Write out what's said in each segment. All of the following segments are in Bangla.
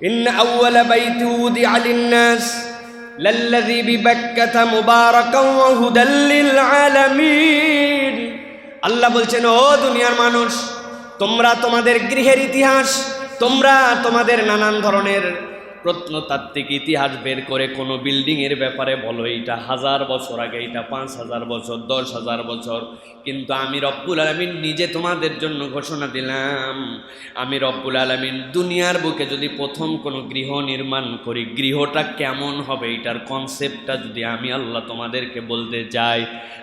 ইন্না আউওয়ালা বাইতি উদিআ লিন-নাস লাল্লাযী বিবাক্কাতা মুবারাকান ওয়া হুদাল লিল আলামিন। আল্লাহ বলছেন, ও দুনিয়ার মানুষ, তোমরা তোমাদের গৃহের ইতিহাস, তোমরা তোমাদের নানান ধরনের প্রত্নতাত্ত্বিক ইতিহাস বের করে কোনো বিল্ডিংয়ের ব্যাপারে বলো এইটা 1000 বছর আগে, এটা 5000 বছর, 10,000 বছর, কিন্তু আমি রব্বুল আলামিন নিজে তোমাদের জন্য ঘোষণা দিলাম, আমি রব্বুল আলামিন দুনিয়ার বুকে যদি প্রথম কোনো গৃহ নির্মাণ করি, গৃহটা কেমন হবে এটার কনসেপ্টটা যদি আমি আল্লাহ তোমাদেরকে বলতে যাই,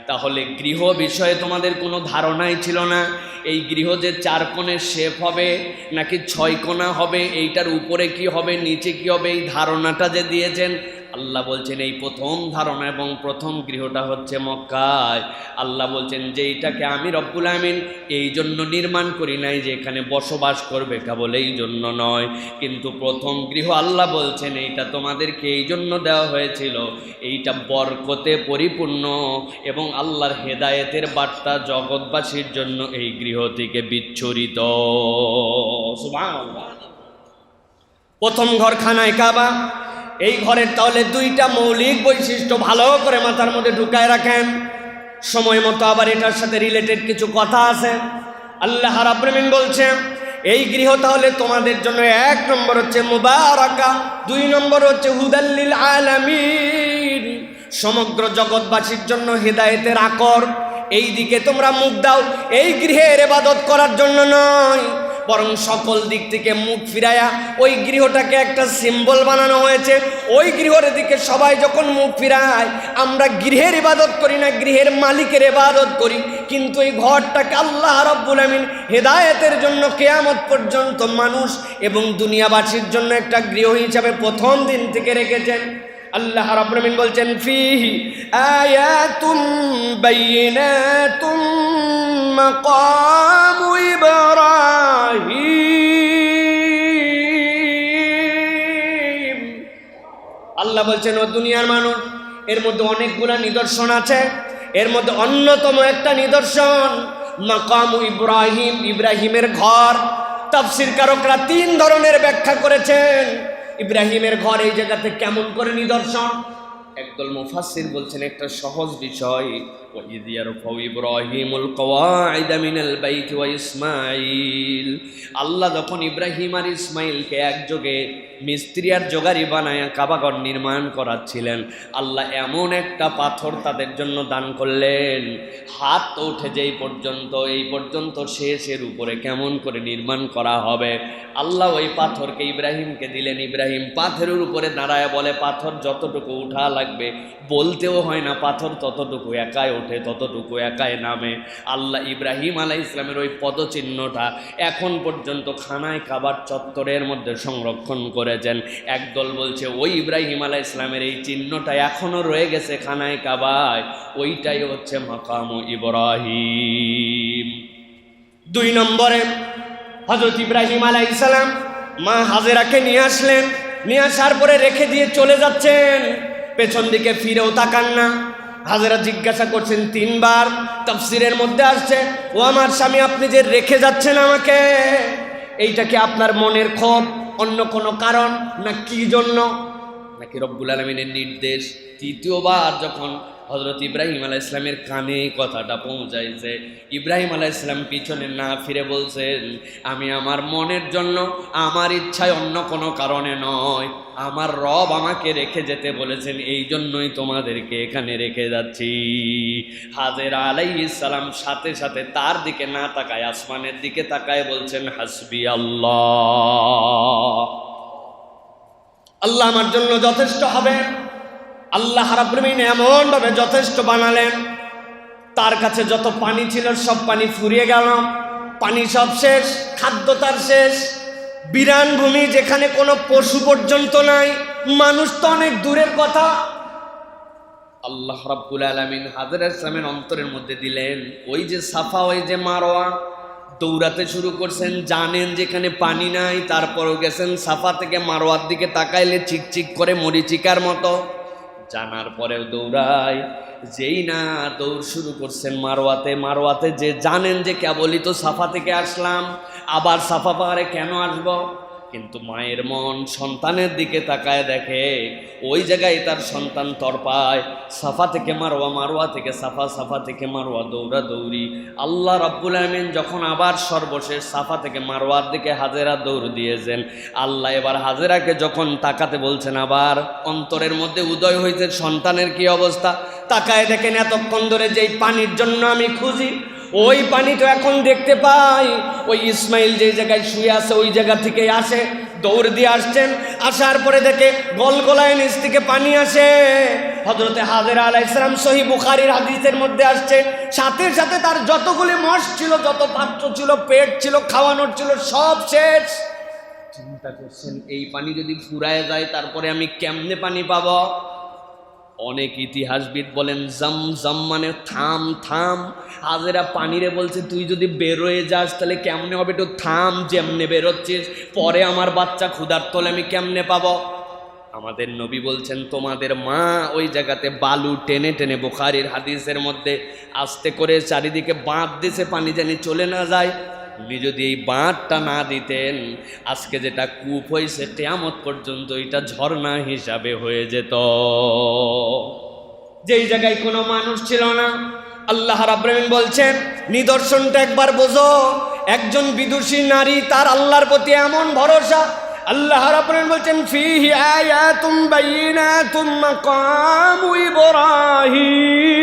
তাহলে গৃহ বিষয়ে তোমাদের কোনো ধারণাই ছিল না। এই গৃহ যে 4 কোণের শেপ হবে নাকি 6 কোণা হবে, এইটার উপরে কি হবে নিচে কি হবে, এই ধারণাটা যে দিয়েছেন আল্লাহ বলছেন এই প্রথম ধারণা এবং প্রথম গৃহটা হচ্ছে মক্কায়। আল্লাহ বলছেন যে এইটাকে আমি রব্বুল আমিন এই জন্য নির্মাণ করি নাই যে এখানে বসবাস করবে কেবল এই জন্য নয়, কিন্তু প্রথম গৃহ আল্লাহ বলছেন এইটা তোমাদেরকে এই জন্য দেওয়া হয়েছিল, এইটা বরকতে পরিপূর্ণ এবং আল্লাহর হেদায়েতের বার্তা জগৎবাসীর জন্য এই গৃহ থেকে বিচ্ছুরিত। সুবহানাল্লাহ। প্রথম ঘর খানায় কাবা, এই ঘরের তাহলে 2টা মৌলিক বৈশিষ্ট্য ভালো করে মাথার মধ্যে ঢুকায় রাখেন, সময় মতো আবার এটার সাথে রিলেটেড কিছু কথা আছে। আল্লাহ রাব্বুল আমিন বলছেন এই গৃহ তাহলে তোমাদের জন্য 1 নম্বর হচ্ছে মুবারাকা, 2 নম্বর হচ্ছে হুদাল লিল আলামিন, সমগ্র জগৎবাসীর জন্য হেদায়েতের আকর। এই দিকে তোমরা মুখ দাও, এই গৃহের ইবাদত করার জন্য নয়, বরং সকল দিক থেকে মুখ ফিরায়া ওই গৃহটাকে একটা সিম্বল বানানো হয়েছে। ওই গৃহের দিকে সবাই যখন মুখ ফিরায়, আমরা গৃহের ইবাদত করি না, গৃহের মালিকের ইবাদত করি, কিন্তু এই ঘরটাকে আল্লাহ রাব্বুল আমিন হেদায়েতের জন্য কিয়ামত পর্যন্ত মানুষ এবং দুনিয়াবাসীর জন্য একটা গৃহ হিসাবে প্রথম দিন থেকে রেখেছেন। আল্লাহ রাব্বুল আমিন বলছেন ফীহি আয়াতুম বাইয়িনাতুম মাকামু ইব্রাহিম। আল্লাহ বলছেন ও দুনিয়ার মানুষ, এর মধ্যে অনেকগুলা নিদর্শন আছে, এর মধ্যে অন্যতম একটা নিদর্শন মাকামু ইব্রাহিম, ইব্রাহিমের ঘর। তাফসীরকারকরা 3 ধরনের ব্যাখ্যা করেছেন ইব্রাহিমের ঘর এই জায়গাতে কেমন করে নিদর্শন। একদল মুফাসসির বলছেন একটা সহজ বিষয়, ওয়াইদ ইয়ারফাউ ইব্রাহিমুল কওয়াইদা মিনাল বাইতি ওয়া ইসমাঈল। আল্লাহ যখন ইব্রাহিম আর ইসমাঈলকে একযোগে মিস্ত্রি আর জোগাড়ি বানায়া কাবাঘর নির্মাণ করাচ্ছিলেন, আল্লাহ এমন একটা পাথর তাদের জন্য দান করলেন, হাত তো উঠে যেই পর্যন্ত, এই পর্যন্ত শেষের উপরে কেমন করে নির্মাণ করা হবে। আল্লাহ ওই পাথরকে ইব্রাহিমকে দিলেন, ইব্রাহিম পাথরের উপরে দাঁড়ায় বলে পাথর যতটুকু উঠা লাগবে, বলতেও হয় না, পাথর ততটুকু একাই ওঠে, ততটুকু একাই নামে। আল্লাহ ইব্রাহিম আলাইহিস সালামের ওই পদচিহ্নটা এখন পর্যন্ত খানায় কাবার চত্বরের মধ্যে সংরক্ষণ করেছেন। একদল বলছে ওই ইব্রাহিম আলাইহিস সালামের এই চিহ্নটা এখনো রয়ে গেছে খানায় কাবায়, ওইটাই হচ্ছে মাকামু ইব্রাহিম। 2 নম্বরে হযরত ইব্রাহিম আলাইহিস সালাম মা হাজেরাকে নিয়ে আসলেন, নিয়ে আসার পরে রেখে দিয়ে চলে যাচ্ছেন, পেছন দিকে ফিরেও তাকান না। হাজেরা জিজ্ঞাসা করছেন 3 বার, তাফসীরের মধ্যে আসছে ও আমার স্বামী আপনি যে রেখে যাচ্ছেন আমাকে, এইটা কি আপনার মনের ক্ষোভ, অন্য কোনো কারণ, না কি জন্য, নাকি রব্বুল আলামিনের নির্দেশ? 3য়বার যখন হযরত ইব্রাহিম আলাইহিস সালামের কানে কথাটা পৌঁছাইছে, ইব্রাহিম আলাইহিস সালাম পিছনে না ফিরে বলছেন আমি আমার মনের জন্য, আমার ইচ্ছায়, অন্য কোনো কারণে নয়, আমার রব আমাকে রেখে যেতে বলেছেন, এই জন্যই তোমাদেরকে এখানে রেখে যাচ্ছি। হাজেরা আলাইহিস সালাম সাথে সাথে তার দিকে না তাকায় আসমানের দিকে তাকায় বলছেন হাসবি আল্লাহ, আল্লাহ আমার জন্য যথেষ্ট হবে। আল্লাহ রাব্বুল আমিন এমন ভাবে যথেষ্ট বানালেন, তার কাছে যত পানি ছিল সব পানি ফুরিয়ে গেল, পানি সব শেষ, খাদ্য তার শেষ, বিরান ভূমি যেখানে কোনো পশু পর্যন্ত নাই, মানুষ তো অনেক দূরের কথা। আল্লাহ রাব্বুল আলামিন হাজরা ইসলামের অন্তরের মধ্যে দিলেন ওই যে সাফা, ওই যে মারওয়া, দৌড়াতে শুরু করছেন, জানেন যেখানে পানি নাই, তারপরও গেছেন সাফা থেকে মারওয়ার দিকে তাকাইলে চিকচিক করে মরিচিকার মতো, জানার পরেও দৌড়ায়। যেই না দৌড় শুরু করছেন মারওয়াতে, মারওয়াতে যে জানেন যে কেবলই তো সাফা থেকে আসলাম, আবার সাফা পাহাড়ে কেন আসবো, কিন্তু মায়ের মন সন্তানের দিকে তাকায় দেখে ওই জায়গায় তার সন্তান তরপায়। সাফা থেকে মারওয়া, মারওয়া থেকে সাফা, সাফা থেকে মারওয়া, দৌড়া দৌড়ি। আল্লাহ রাব্বুল আমিন যখন আবার সর্বশেষ সাফা থেকে মারওয়ার দিকে হাজেরা দৌড় দিয়েছেন, আল্লাহ এবার হাজেরাকে যখন তাকাতে বলছেন, আবার অন্তরের মধ্যে উদয় হয়েছে সন্তানের কি অবস্থা। তাকায় দেখেন এতক্ষণ ধরে যেই পানির জন্য আমি খুঁজি, ওই পানি তো এখন দেখতে পাই ওই ইসমাইল যেই জায়গায় শুয়ে আছে ওই জায়গা থেকে আসে, দৌড় দিয়ে আসছেন। আসার পরে দেখে গলগলায় নিচ থেকে পানি আসে। হযরতে হাজেরা আলাইহিস সালাম সহিহ বুখারীর হাদিসের মধ্যে আসছে, সাথে সাথে তার যতগুলি মশ ছিল, যত পাত্র ছিল, পেট ছিল, খাওয়ানোর ছিল, সব শেষ। চিন্তা করছেন এই পানি যদি ফুরায় যায় তারপরে আমি কেমনে পানি পাবো? অনেক ইতিহাসবিদ বলেন জমজম মানে থাম থাম। হাজেরা পানিরে বলছে তুই যদি বেরোয় যাস তাহলে কেমনে হবে, একটু থাম, যেমনে বেরোচ্ছিস পরে আমার বাচ্চা ক্ষুধার্ত হলে আমি কেমনে পাবো? আমাদের নবী বলছেন তোমাদের মা ওই জায়গাতে বালু টেনে টেনে, বুখারীর হাদিসের মধ্যে আস্তে করে চারিদিকে বাঁধ দিছে পানি জানি চলে না যায়। উনি যদি এই বাঁধটা না দিতেন আজকে যেটা কূপ হয়েছে কিয়ামত পর্যন্ত এটা ঝর্ণা হিসাবে হয়ে যেত। যেই জায়গায় কোনো মানুষ ছিল না, আল্লাহ রাব্বুল আমিন বলছেন নিদর্শনটা একবার বোঝো। একজন বিদুষী নারী, তার আল্লাহর প্রতি এমন ভরসা, আল্লাহ রাব্বুল আমিন বলছেন ফীহি আয়াতুম বাইয়িনাতুম মাকামু ইব্রাহিম।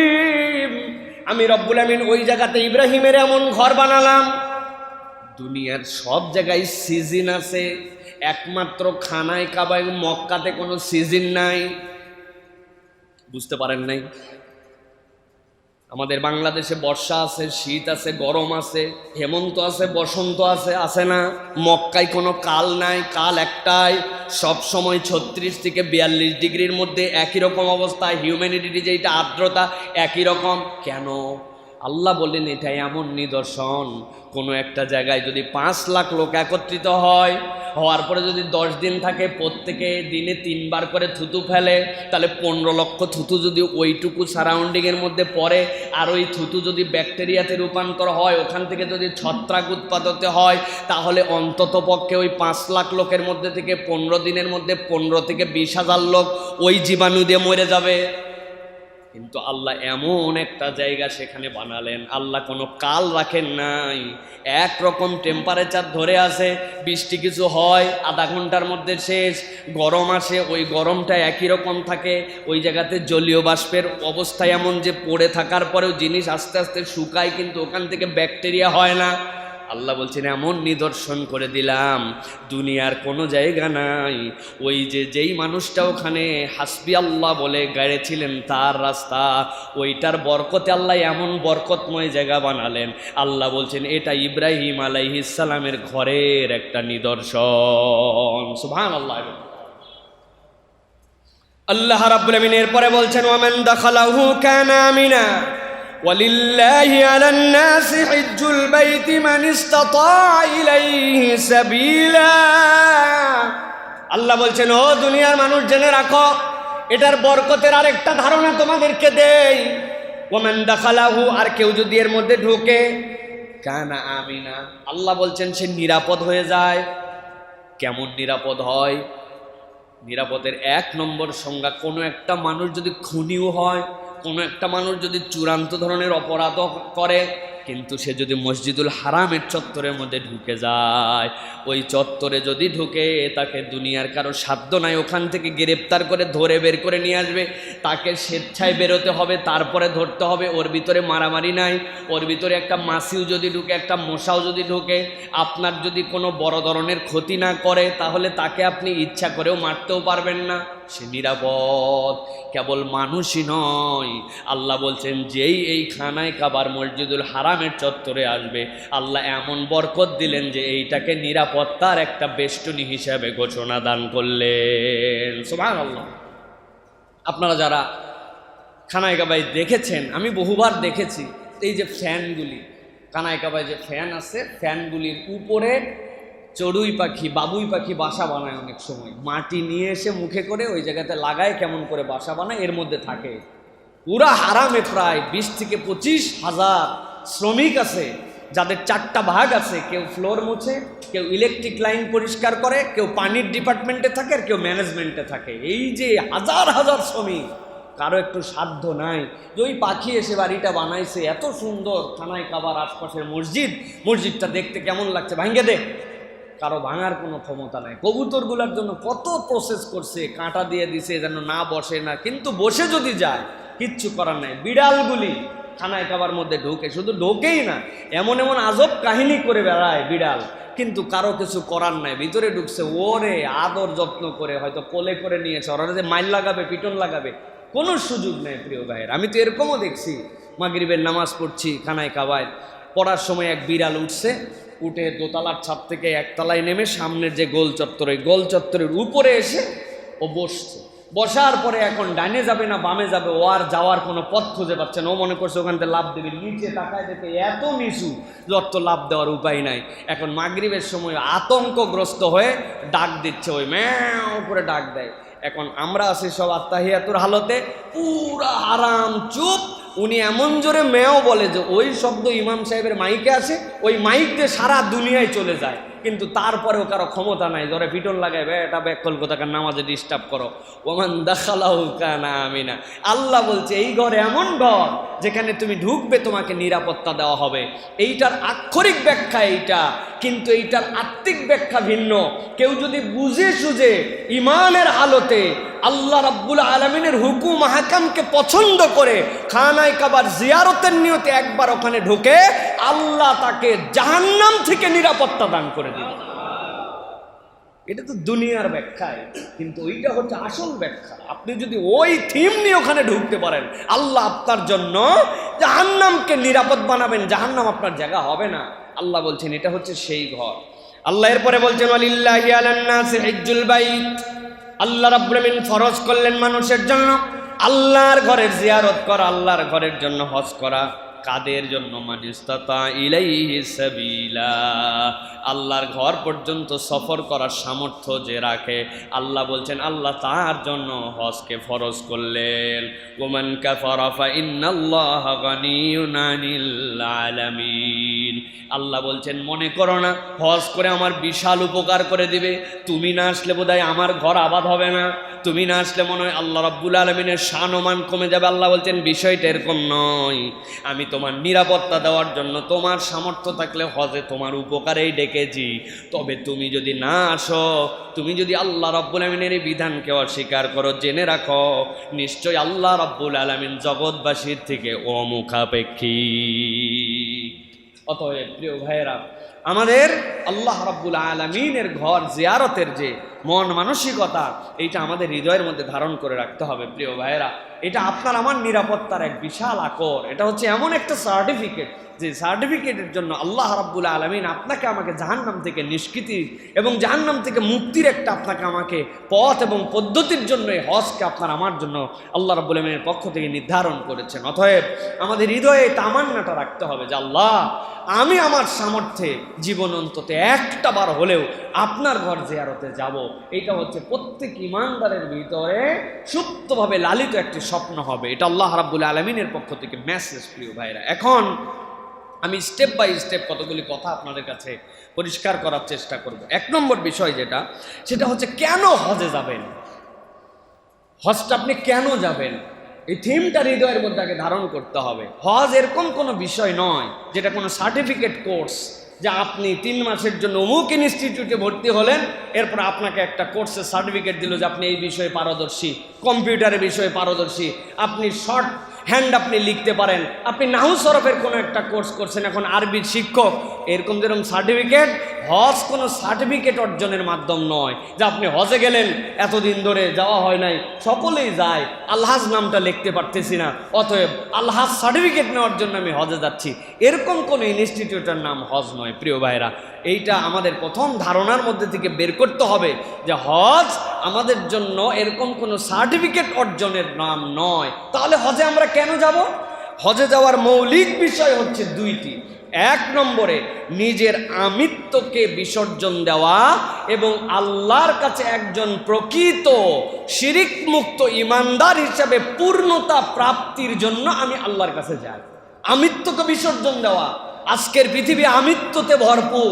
আমি রব্বুল আমিন ওই জায়গাতে ইব্রাহিমের এমন ঘর বানালাম। দুনিয়ার সব জায়গায় সিজন আছে, একমাত্র খানায় কাবা মক্কাতে কোনো সিজন নাই। বুঝতে পারেন নাই? আমাদের বাংলাদেশে বর্ষা আছে, শীত আছে, গরম আছে, হেমন্ত আছে, বসন্ত আছে, আছে না? মক্কায় কোনো কাল নাই, কাল একটাই, সব সময় 36 থেকে 42 ডিগ্রির মধ্যে একই রকম অবস্থা। হিউম্যানিটি যেটা আর্দ্রতা একই রকম। কেন? আল্লাহ বললেন এটা এমন নিদর্শন, কোনো একটা জায়গায় যদি 5 লাখ লোক একত্রিত হয়, হওয়ার পরে যদি 10 দিন থাকে, প্রত্যেকে দিনে 3 বার করে থুতু ফেলে, তাহলে 15 লক্ষ থুতু যদি ওইটুকু সারাউন্ডিংয়ের মধ্যে পড়ে, আর ওই থুতু যদি ব্যাকটেরিয়াতে রূপান্তর হয়, ওখান থেকে যদি ছত্রাক উৎপাদিত হয়, তাহলে অন্তত পক্ষে ওই 5 লাখ লোকের মধ্যে থেকে 15 দিনের মধ্যে 15 থেকে 20,000 লোক ওই জীবাণু দিয়ে মরে যাবে। কিন্তু আল্লাহ এমন একটা জায়গা সেখানে বানালেন, আল্লাহ কোনো কাল রাখেন নাই, একরকম টেম্পারেচার ধরে আছে। বৃষ্টি কিছু হয় আধা ঘন্টার মধ্যে শেষ, গরম আসে ওই গরমটা একই রকম থাকে। ওই জায়গাতে জলীয় বাষ্পের অবস্থা এমন যে পড়ে থাকার পরেও জিনিস আস্তে আস্তে শুকায়, কিন্তু ওখান থেকে ব্যাকটেরিয়া হয় না। আল্লাহ বলছেন এমন নিদর্শন করে দিলাম, দুনিয়ার কোনো জায়গা নাই। ওই যেই মানুষটা ওখানে হাসবি আল্লাহ বলে গেড়েছিলেন তার রাস্তা, ওইটার বরকতে আল্লাহ এমন বরকতময় জায়গা বানালেন। আল্লাহ বলছেন এটা ইব্রাহিম আলাইহিস সালামের ঘরের একটা নিদর্শন। সুবহানাল্লাহ। আল্লাহ রাব্বুল আমিন এরপরে বলছেন ওয়ামান দাখালাহু কানা আমিনা ওয়ালিল্লাহি আলান নাসি হিজ্জুল বাইতি মান ইসতাতা ইলাইহি সাবিলা। আল্লাহ বলছেন ও দুনিয়ার মানুষ জেনে রাখো, এটার বরকতের আরেকটা ধারণা তোমাদেরকে দেই। ওয়ামান দাখালাহু, আর কেউ যদি এর মধ্যে ঢোকে, কানা আমিনা, আল্লাহ বলছেন সে নিরাপদ হয়ে যায়। কেমন নিরাপদ হয়? নিরাপদের 1 নম্বর সংজ্ঞা, কোনো একটা মানুষ যদি খুনিও হয়, কোনো একটা মানুষ যদি চূড়ান্ত ধরনের অপরাধ করে, কিন্তু সে যদি মসজিদুল হারামের চত্বরের মধ্যে ঢুকে যায়, ওই চত্বরে যদি ঢুকে, তাকে দুনিয়ার কারো সাধ্য নাই ওখান থেকে গ্রেপ্তার করে ধরে বের করে নিয়ে আসবে। তাকে স্বেচ্ছায় বেরোতে হবে, তারপরে ধরতে হবে। ওর ভিতরে মারামারি নাই, ওর ভিতরে একটা মাছিও যদি ঢুকে, একটা মশাও যদি ঢুকে, আপনার যদি কোনো বড় ধরনের ক্ষতি না করে, তাহলে তাকে আপনি ইচ্ছা করেও মারতেও পারবেন না, সে নিরাপদ। কেবল মানুষই নয়, আল্লাহ বলছেন যেই এই খানায় কাবার মসজিদুল হারামের চত্বরে আসবে, আল্লাহ এমন বরকত দিলেন যে এইটাকে নিরাপত্তার একটা বেষ্টনী হিসাবে ঘোষণা দান করলেন। সুবহানাল্লাহ। আপনারা যারা খানায় কাবায় দেখেছেন, আমি বহুবার দেখেছি, এই যে ফ্যানগুলি, খানায় কাবায় যে ফ্যান আছে, ফ্যানগুলির উপরে চড়ুই পাখি, বাবুই পাখি বাসা বানায়। অনেক সময় মাটি নিয়ে এসে মুখে করে ওই জায়গাতে লাগায়, কেমন করে বাসা বানায়, এর মধ্যে থাকে। পুরা হারামে প্রায় 20 থেকে 25 হাজার শ্রমিক আছে, যাদের 4টা ভাগ আছে, কেউ ফ্লোর মুছে, কেউ ইলেকট্রিক লাইন পরিষ্কার করে, কেউ পানির ডিপার্টমেন্টে থাকে, আর কেউ ম্যানেজমেন্টে থাকে। এই যে হাজার হাজার শ্রমিক, কারো একটু সাধ্য নাই যে ওই পাখি এসে বাড়িটা বানাইছে, এত সুন্দর থানায় কাবার আশপাশের মসজিদটা দেখতে কেমন লাগছে, ভাঙ্গে দে। কারো ভাঙার কোনো ক্ষমতা নাই। কবুতরগুলোর জন্য কত প্রসেস করছে, কাঁটা দিয়ে দিছে যেন না বসে না, কিন্তু বসে যদি যায় কিচ্ছু করার নাই। বিড়ালগুলি খানায় কাবার মধ্যে ঢোকে, শুধু ঢোকেই না, এমন এমন আজব কাহিনী করে বেড়ায় বিড়াল, কিন্তু কারো কিছু করার নাই। ভিতরে ঢুকছে, ওরে আদর যত্ন করে হয়তো কোলে করে নিয়েছে, ওরা যে মাইল লাগাবে, পিটন লাগাবে, কোনো সুযোগ নেই। প্রিয় ভাইয়ের, আমি তো এরকমও দেখছি, মাগরিবের নামাজ পড়ছি খানায় কাবায়, পড়ার সময় এক বিড়াল উঠছে, উঠে দোতলার ছাদ থেকে একতলায় নেমে সামনের যে গোল চত্বর, ওই গোল চত্বরের উপরে এসে ও বসছে। বসার পরে এখন ডানে যাবে না বামে যাবে, ও আর যাওয়ার কোনো পথ খুঁজে পাচ্ছে না। ও মনে করছে ওখান থেকে লাভ দেবে, নিচে তাকায় দেখে এত নিচু যত লাভ দেওয়ার উপায় নাই। এখন মাগরিবের সময় আতঙ্কগ্রস্ত হয়ে ডাক দিচ্ছে, ওই ম্যাও করে ডাক দেয়। এখন আমরা আছি সব আত্তাহিয়াতুর হালতে, পুরা আরাম চুপ। উনি এমন জোরে মেয়েও বলে যে ওই শব্দ ইমাম সাহেবের মাইকে আসে, ওই মাইক দিয়ে সারা দুনিয়ায় চলে যায়, কিন্তু তারপরেও কারো ক্ষমতা নাই, জোরে পিটন লাগায়, এটা ব্যাকল কোথাকার নামাজে ডিস্টার্ব করো। ওমান দাখালাহু কানা আমিনা। আল্লাহ বলছে এই ঘর এমন ঘর যেখানে তুমি ঢুকবে তোমাকে নিরাপত্তা দেওয়া হবে। এইটার আক্ষরিক ব্যাখ্যা এইটা, কিন্তু এইটার আত্মিক ব্যাখ্যা ভিন্ন। কেউ যদি বুঝে সুঝে ইমানের হালতে আল্লাহ রাব্বুল আলামিনের হুকুম হাকামকে পছন্দ করে খানায় কাবার জিয়ারতের নিয়তে একবার ওখানে ঢুকে, আল্লাহ তাকে জাহান্নাম থেকে নিরাপত্তা দান করে দিবে। এটা তো দুনিয়ার ব্যাখ্যায়, কিন্তু ওইটা হচ্ছে আসল ব্যাখ্যা। আপনি যদি ওই থিম নিয়ে ওখানে ঢুকতে পারেন, আল্লাহ আপনার জন্য জাহান্নামকে নিরাপদ বানাবেন, জাহান্নাম আপনার জায়গা হবে না। আল্লাহ বলছেন এটা হচ্ছে সেই ঘর। আল্লাহ এরপরে বলছেন ওয়ালিল্লাহি আলান নাসি হিজ্জুল বাইত। আল্লাহ রাব্বুল আলামিন ফরজ করলেন মানুষের জন্য আল্লাহর ঘরের জিয়ারত করা, আল্লাহর ঘরের জন্য হজ করা। কাদের জন্য? মানিস্তাতা ইলাইহি সাবিলা। আল্লাহর ঘর পর্যন্ত সফর করার সামর্থ্য যে রাখে, আল্লাহ বলছেন আল্লাহ তার জন্য হজকে ফরজ করলেন। ওমান কাফারা ফা ইন্নাল্লাহা গানিয়ুন আনিল আলামিন। আল্লাহ বলছেন মনে করো না হজ করে আমার বিশাল উপকার করে দিবে, তুমি না আসলে বোধহয় আমার ঘর আবাদ হবে না, তুমি না আসলে মনে হয় আল্লাহ রাব্বুল আলামিনের শান ও মান কমে যাবে। আল্লাহ বলছেন বিষয়টা এরকম নয়, আমি তোমার নিরাপত্তা দেওয়ার জন্য তোমার সামর্থ্য থাকলে হজে তোমার উপকারেই ডেকেছি। তবে তুমি যদি না আসো, তুমি যদি আল্লাহ রাব্বুল আলামিনের এই বিধানকে অস্বীকার করো, জেনে রাখো নিশ্চয় আল্লাহ রাব্বুল আলামিন জগৎবাসীর থেকে অমুখাপেক্ষী। অতএব প্রিয় ভাইয়েরা, আমাদের আল্লাহ রাব্বুল আলামিনের ঘর জিয়ারতের যে মন মানসিকতা, এইটা আমাদের হৃদয়ের মধ্যে ধারণ করে রাখতে হবে। প্রিয় ভাইয়েরা, এটা আপনার আমার নিরাপত্তার এক বিশাল আকর। এটা হচ্ছে এমন একটা সার্টিফিকেট, যে সার্টিফিকেটের জন্য আল্লাহ রাব্বুল আলামিন আপনাকে আমাকে জাহান্নাম থেকে নিষ্কৃতি এবং জাহান্নাম থেকে মুক্তির একটা আপনাকে আমাকে পথ এবং পদ্ধতির জন্য এই হজকে আপনার আমার জন্য আল্লাহ রাব্বুল আলামিনের পক্ষ থেকে নির্ধারণ করেছেন। অতএব আমাদের হৃদয়ে তামান্নাটা রাখতে হবে যে আল্লাহ, আমি আমার সামর্থ্যে জীবন অন্তত একটা বার হলেও আপনার ঘর জিয়ারতে যাব। এটা হচ্ছে প্রত্যেক ইমানদারের ভিতরে সুপ্তভাবে লালিত একটি স্বপ্ন হবে। এটা আল্লাহ রাব্বুল আলামিনের পক্ষ থেকে মেসেজ। প্রিয় ভাইরা, এখন আমি স্টেপ বাই স্টেপ কতগুলি কথা আপনাদের কাছে পরিষ্কার করার চেষ্টা করব। 1 নম্বর বিষয় যেটা, সেটা হচ্ছে কেন হজে যাবেন। হজটা আপনি কেন যাবেন, এই থিমটা হৃদয়ের মধ্যে আগে ধারণ করতে হবে। হজ এরকম কোনো বিষয় নয় যেটা কোনো সার্টিফিকেট কোর্স, যে আপনি 3 মাসের জন্য অমুক ইনস্টিটিউটে ভর্তি হলেন, এরপর আপনাকে একটা কোর্সের সার্টিফিকেট দিল যে আপনি এই বিষয়ে পারদর্শী, কম্পিউটারের বিষয়ে পারদর্শী, আপনি শর্ট হ্যান্ড আপনি লিখতে পারেন, আপনি নাহু সরফের কোনো একটা কোর্স করছেন, এখন আরবির শিক্ষক, এরকম যেরকম সার্টিফিকেট। হজ কোনো সার্টিফিকেট অর্জনের মাধ্যম নয় যে আপনি হজে গেলেন, এতদিন ধরে যাওয়া হয় নাই, সকলেই যায়, আলহাজ নামটা লিখতে পারতেছি না, অতএব আলহাজ সার্টিফিকেট নেওয়ার জন্য আমি হজে যাচ্ছি। এরকম কোনো ইনস্টিটিউটের নাম হজ নয়। প্রিয় ভাইরা, এইটা আমাদের প্রথম ধারণার মধ্যে থেকে বের করতে হবে যে হজ আমাদের জন্য এরকম কোনো সার্টিফিকেট অর্জনের নাম নয়। তাহলে হজে আমরা কেন যাব? হজে যাওয়ার মৌলিক বিষয় হচ্ছে 2টি। 1 নম্বরে নিজের আমিত্বকে বিসর্জন দেওয়া এবং আল্লাহর কাছে একজন প্রকৃত শিরিক মুক্ত ইমানদার হিসাবে পূর্ণতা প্রাপ্তির জন্য আমি আল্লাহর কাছে যাই। আমিত্বকে বিসর্জন দেওয়া, আজকের পৃথিবী আমিত্বতে ভরপুর।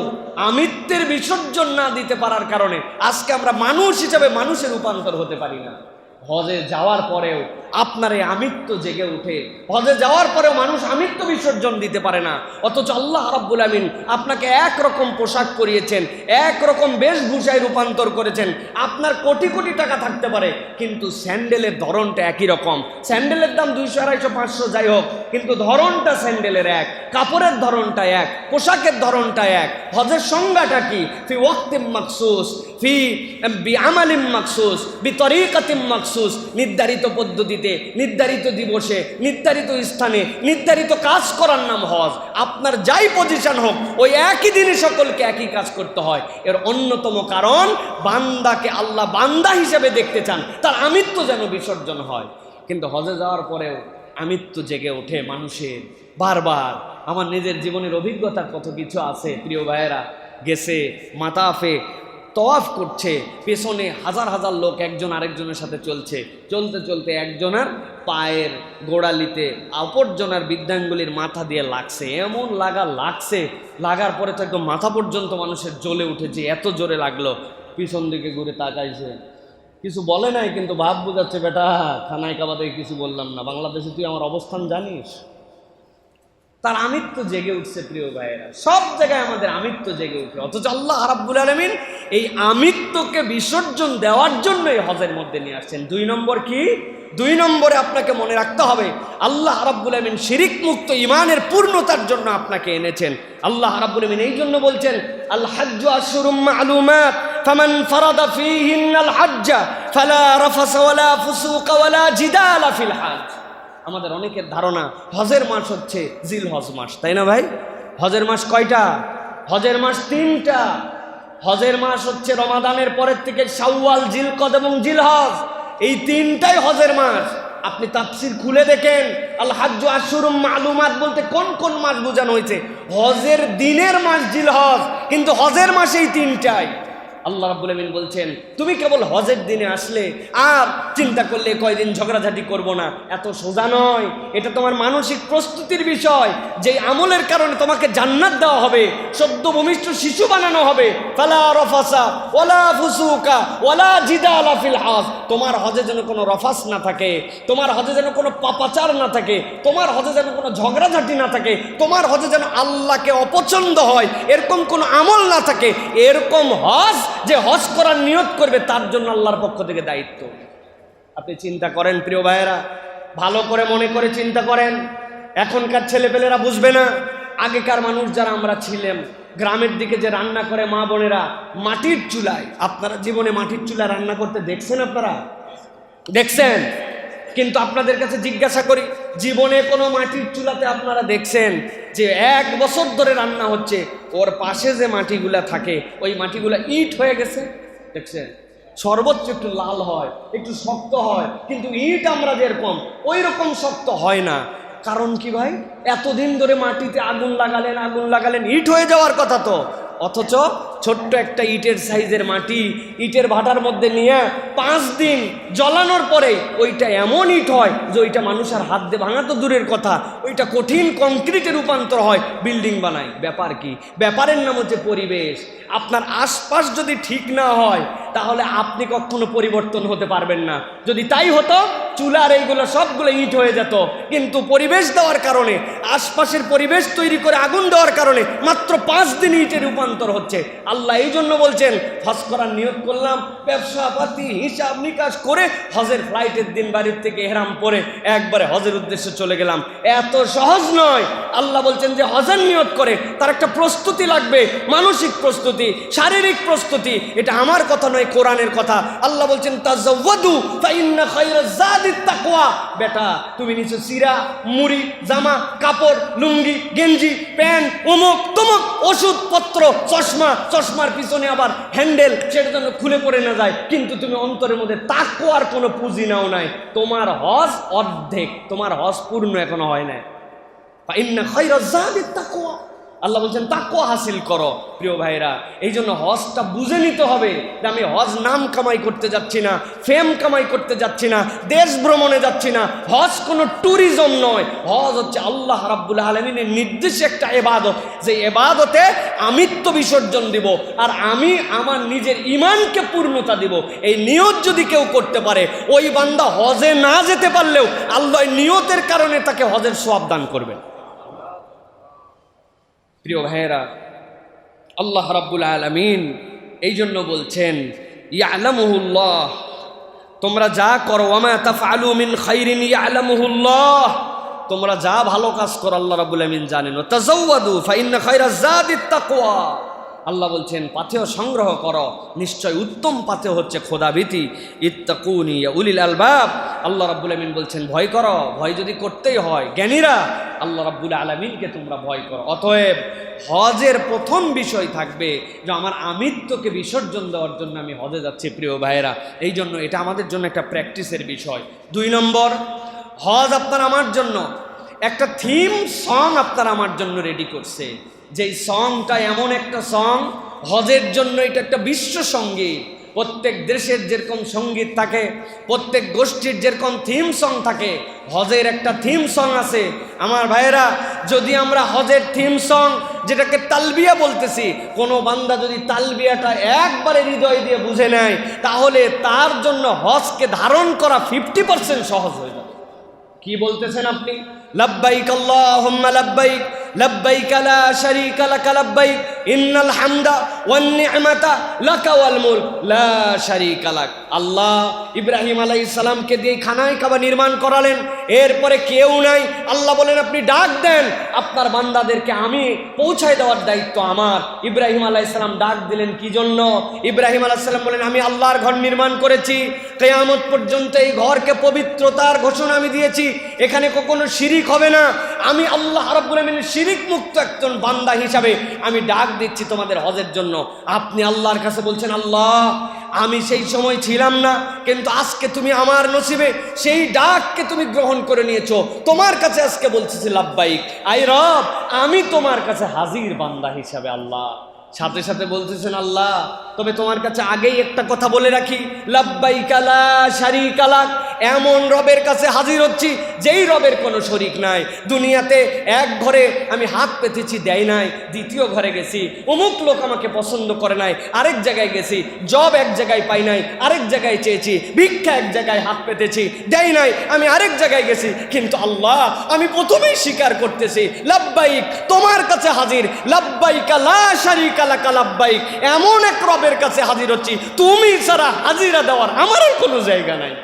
আমিত্বের বিসর্জন না দিতে পারার কারণে আজকে আমরা মানুষ হিসাবে মানুষের রূপান্তর হতে পারি না। হজে যাওয়ার পরেও আপনার এই আমিত্ব জেগে উঠে, হজে যাওয়ার পরেও মানুষ আমিত্ব বিসর্জন দিতে পারে না, অথচ আল্লাহ রাব্বুল আমিন আপনাকে একরকম পোশাক পরিয়েছেন, একরকম বেশভূষায় রূপান্তর করেছেন। আপনার কোটি কোটি টাকা থাকতে পারে, কিন্তু স্যান্ডেলের ধরনটা একই রকম। স্যান্ডেলের দাম 200, 250, 500 যাই হোক, কিন্তু ধরনটা স্যান্ডেলের এক, কাপড়ের ধরনটা এক, পোশাকের ধরনটা এক। হজের সংজ্ঞাটা কি? ফি ওয়াক্তিম মাখসুস, ফি বিআমালিম মাখসুস, বিতরিকাতিম মাখসুস, নির্ধারিত পদ্ধতিতে, নির্ধারিত দিবসে, নির্ধারিত স্থানে, নির্ধারিত কাজ করার নাম হজ। আপনার যাই পজিশন হোক, ওই একই দিনে সকলকে একই কাজ করতে হয়। এর অন্যতম কারণ, বান্দাকে আল্লাহ বান্দা হিসেবে দেখতে চান, তার আমিত্ব যেন বিসর্জন হয়। কিন্তু হজে যাওয়ার পরেও আমিত্ব জেগে ওঠে মানুষের বারবার। আমার নিজের জীবনের অভিজ্ঞতা কত কিছু আছে প্রিয় ভাইয়েরা। গেছে মাতাফে তওয়াফ করছে, পেছনে হাজার হাজার লোক একজন আরেকজনের সাথে চলছে, চলতে চলতে একজনের পায়ের গোড়ালিতে অপরজনের বৃদ্ধাঙ্গুলির মাথা দিয়ে লাগছে। এমন লাগছে, লাগার পরে তো একদম মাথা পর্যন্ত মানুষের জ্বলে উঠেছে, এত জোরে লাগলো। পিছন দিকে ঘুরে তাকাইছে, কিছু বলে নাই, কিন্তু ভাব বুঝাচ্ছে, বেটা খানায় কাবাতে কিছু বললাম না, বাংলাদেশে তুই আমার অবস্থান জানিস। তার আমিত্ব জেগে উঠছে প্রিয় ভাইয়েরা, সব জায়গায় আমাদের আমিত্ব জেগে উঠে। অথচ আল্লাহ রাব্বুল আলামিন এই আমিত্বকে বিসর্জন দেওয়ার জন্য এই হজের মধ্যে নিয়ে আসছেন। 2 নম্বর কি? 2 নম্বরে আপনাকে মনে রাখতে হবে, আল্লাহ রাব্বুল আমিন শিরিক মুক্ত ইমানের পূর্ণতার জন্য আপনাকে এনেছেন। আল্লাহ রাব্বুল আমিন এই জন্য বলছেন, আল হাজ্জু আশহুরুম মা'লুমাত ফামান ফারাদা ফীহিন্নাল হাজ্জা ফালা রাফাসা ওয়ালা ফুসুকা ওয়ালা জিদালা ফিল হজ। আমাদের অনেকের ধারণা হজের মাস হচ্ছে জিলহজ মাস, তাই না ভাই? হজের মাস কয়টা? হজের মাস 3টা। হজের মাস হচ্ছে রমাদানের পরের থেকে শাওয়াল, জিলকদ এবং জিলহজ, এই 3টাই হজের মাস। আপনি তাফসীর খুলে দেখেন, আল হাজ্জু আশহুরুম মা'লুমাত বলতে কোন কোন মাস বোঝানো হয়েছে? হজের দিনের মাস জিলহজ, কিন্তু হজের মাস এই 3টাই। আল্লাহ রাব্বুল আমিন বলছেন, তুমি কেবল হজের দিনে আসলে আর চিন্তা করলে কয়দিন ঝগড়াঝাটি করব না, এত সোজা নয়। এটা তোমার মানসিক প্রস্তুতির বিষয়, যে আমলের কারণে তোমাকে জান্নাত দেওয়া হবে, সদ্য ভূমিষ্ঠ শিশু বানানো হবে। ফালা রফাসা ওয়ালা ফুসুকা ওয়ালা জিদালা ফিল হজ। তোমার হজে যেন কোনো রফাস না থাকে, তোমার হজে যেন কোনো পাপাচার না থাকে, তোমার হজে যেন কোনো ঝগড়াঝাটি না থাকে, তোমার হজে যেন আল্লাহকে অপছন্দ হয় এরকম কোনো আমল না থাকে। এরকম হজ যে হজ করার নিয়ত করবে, তার জন্য আল্লাহর পক্ষ থেকে দায়িত্ব। আপনি চিন্তা করেন প্রিয় ভাইয়েরা, ভালো করে মনে করে চিন্তা করেন। এখনকার ছেলেপেলেরা বুঝবে না। আগেকার মানুষ যারা আমরা ছিলাম, গ্রামের দিকে যে রান্না করে মা বোনেরা মাটির চুলায়, আপনারা জীবনে মাটির চুলায় রান্না করতে দেখছেন? আপনারা দেখছেন? কিন্তু আপনাদের কাছে জিজ্ঞাসা করি, জীবনে কোনো মাটির চুলাতে আপনারা দেখছেন যে 1 বছর ধরে রান্না হচ্ছে, ওর পাশে যে মাটিগুলা থাকে ওই মাটিগুলা ইট হয়ে গেছে? দেখছেন? সর্বোচ্চ একটু লাল হয়, একটু শক্ত হয়, কিন্তু ইট আমরা যেরকম ওই রকম শক্ত হয় না। কারণ কি ভাই? এতদিন ধরে মাটিতে আগুন লাগালেন, ইট হয়ে যাওয়ার কথা তো। অথচ ছোট্ট একটা ইটের সাইজের মাটি ইটের ভাটার মধ্যে নিয়ে 5 দিন জ্বলানোর পরে ওইটা এমন ইট হয় যে ওইটা মানুষের হাত দিয়ে ভাঙা তো দূরের কথা, ওইটা কঠিন কংক্রিটে রূপান্তর হয়, বিল্ডিং বানায়। ব্যাপার কি? ব্যাপারের নাম হচ্ছে পরিবেশ। আপনার আশপাশ যদি ঠিক না হয় তাহলে আপনি কখনো পরিবর্তন হতে পারবেন না। যদি তাই হতো, চুলার এইগুলো সবগুলো ইট হয়ে যেত। কিন্তু পরিবেশ দেওয়ার কারণে, আশপাশের পরিবেশ তৈরি করে আগুন দেওয়ার কারণে মাত্র 5 দিন ইটে রূপান্তর হচ্ছে। আল্লাহ এই জন্য বলছেন, হজ করার নিয়ত করলাম, ব্যবসা পাতি হিসাব নিকাশ করে হজের ফ্লাইটের দিন বাড়ির থেকে ইহরাম পরে একবারে হজের উদ্দেশ্যে চলে গেলাম। এত সহজ নয়। আল্লাহ বলছেন যে হজের নিয়ত করে তার একটা প্রস্তুতি লাগবে, মানসিক প্রস্তুতি, শারীরিক প্রস্তুতি। এটা আমার কথা নয়, কোরআনের কথা। আল্লাহ বলছেন, তাজাওয়াদু ফাইন্না খায়রাজ যাদিত তাকওয়া। বেটা, তুমি নিছো সিরা, মুড়ি, জামা, কাপড়, লুঙ্গি, গেঞ্জি, প্যান্ট, অমুক তমুক, ওষুধপত্র, চশমার পিছনে আবার হ্যান্ডেল, সেটা যেন খুলে পড়ে না যায়। কিন্তু তুমি অন্তরের মধ্যে তাকওয়ার কোনো পুঁজি নাও নাই। তোমার হজ অর্ধেক, তোমার হজ পূর্ণ এখনো হয় না। ফাইন্না খায়রাজ যাদিত তাকওয়া। আল্লাহ বলছেন তাকওয়া হাসিল করো। প্রিয় ভাইরা, এই জন্য হজটা বুঝে নিতে হবে যে আমি হজ নাম কামাই করতে যাচ্ছি না, ফেম কামাই করতে যাচ্ছি না, দেশ ভ্রমণে যাচ্ছি না। হজ কোনো ট্যুরিজম নয়, হজ হচ্ছে আল্লাহ রাব্বুল আলামিনের নির্দেশে একটা ইবাদত, যে ইবাদতে আমিত্ব বিসর্জন দিব আর আমি আমার নিজের ঈমানকে পূর্ণতা দিব। এই নিয়ত যদি কেউ করতে পারে, ওই বান্দা হজে না যেতে পারলেও আল্লাহ নিয়তের কারণে তাকে হজের সওয়াব দান করবেন। প্রিয় ভাইয়েরা, আল্লাহ রাব্বুল আলামিন এই জন্য বলছেন ইয়ালামুহুল্লাহ, তোমরা যা করো, ওয়ামা তাফআলু মিন খাইরিন ইয়ালামুহুল্লাহ, তোমরা যা ভালো কাজ করো আল্লাহ রাব্বুল আলামিন জানেন। তাযাওয়াদু ফাইন্না খায়রাজ যাদিত তাকওয়া, আল্লাহ বলছেন পাথেয় সংগ্রহ করো, নিশ্চয় উত্তম পাথেয় হচ্ছে খোদাভীতি। ইত্তাকুনি ইয়া উলিল আলবাব, আল্লাহ রাব্বুল আলামিন বলছেন ভয় করো। ভয় যদি করতেই হয় জ্ঞানীরা, আল্লাহ রাব্বুল আলামিনকে তোমরা ভয় করো। অতএব হজের প্রথম বিষয় থাকবে যে আমার আমিত্বকে বিসর্জন দেওয়ার জন্য আমি হজে যাচ্ছি। প্রিয় ভাইয়েরা, এই জন্য এটা আমাদের জন্য একটা প্র্যাকটিসের বিষয়। 2 নম্বর, হজ আপনার আমার জন্য একটা থিম সং আপনার আমার জন্য রেডি করছে। যেই সংটা এমন একটা সং, হজের জন্য এটা একটা বিশ্ব সঙ্গীত। প্রত্যেক দেশের যেরকম সঙ্গীত থাকে, প্রত্যেক গোষ্ঠীর যেরকম থিম সং থাকে, হজের একটা থিম সং আছে। আমার ভাইয়েরা, যদি আমরা হজের থিম সং যেটাকে তালবিয়া বলতেছি, কোনো বান্দা যদি তালবিয়াটা একবারে হৃদয় দিয়ে বুঝে নেয়, তাহলে তার জন্য হজকে ধারণ করা 50% সহজ হয়ে যাবে। কি বলতেছেন আপনি? লব্বাইক আল্লাহুম্মা লব্বাইক, লব্বাইক লা শারীকা লাক লব্বাইক, ইন্নাল হামদা ওয়ান নি'মাতা লাকা ওয়াল মুলক লা শারীকা লাক। আল্লাহ ইব্রাহিম আলাইহিস সালামকে দিয়ে খানায় কাবা নির্মাণ করালেন, এরপরে কেউ নাই। আল্লাহ বলেন আপনি ডাক দেন, আপনার বান্দাদেরকে আমি পৌঁছায় দেওয়ার দায়িত্ব আমার। ইব্রাহিম আলাইহিস সালাম ডাক দিলেন কি জন্য? ইব্রাহিম আলাইহিস সালাম বলেন আমি আল্লাহর ঘর নির্মাণ করেছি, কিয়ামত পর্যন্ত এই ঘরকে পবিত্রতার ঘোষণা আমি দিয়েছি, এখানে কখনো শিরিক হবে না। আমি আল্লাহ রাব্বুল আলামিনের শিরিক মুক্ত একজন বান্দা হিসাবে আমি ডাক দিচ্ছি তোমাদের হজের জন্য। আপনি আল্লাহর কাছে বলছেন আল্লাহ আমি সেই সময় ছিলাম না, কিন্তু আজকে তুমি আমার নসিবে সেই ডাককে তুমি গ্রহণ করে নিয়েছো, তোমার কাছে আজকে বলতেছি লাব্বাইক, আই রব আমি তোমার কাছে হাজির বান্দা হিসাবে। আল্লাহ সাথে সাথে বলতেছেন আল্লাহ তবে তোমার কাছে আগেই একটা কথা বলে রাখি, লাব্বাইক লা শারীকা লাক, এমন রবের কাছে হাজির হচ্ছি যেই রবের কোনো শরিক নাই। দুনিয়াতে এক ঘরে আমি হাত পেতেছি দেয় নাই, দ্বিতীয় ঘরে গেছি অমুক লোক আমাকে পছন্দ করে নাই, আরেক জায়গায় গেছি জব এক জায়গায় পাই নাই, আরেক জায়গায় চেয়েছি ভিক্ষা, এক জায়গায় হাত পেতেছি দেয় নাই, আমি আরেক জায়গায় গেছি। কিন্তু আল্লাহ আমি প্রথমেই স্বীকার করতেছি লাব্বাইক তোমার কাছে হাজির, লাব্বাইক লা শারীকা লাক লাব্বাইক, এমন এক রবের কাছে হাজির হচ্ছি তুমি ছাড়া হাজিরা দেওয়ার আমারও কোনো জায়গা নাই।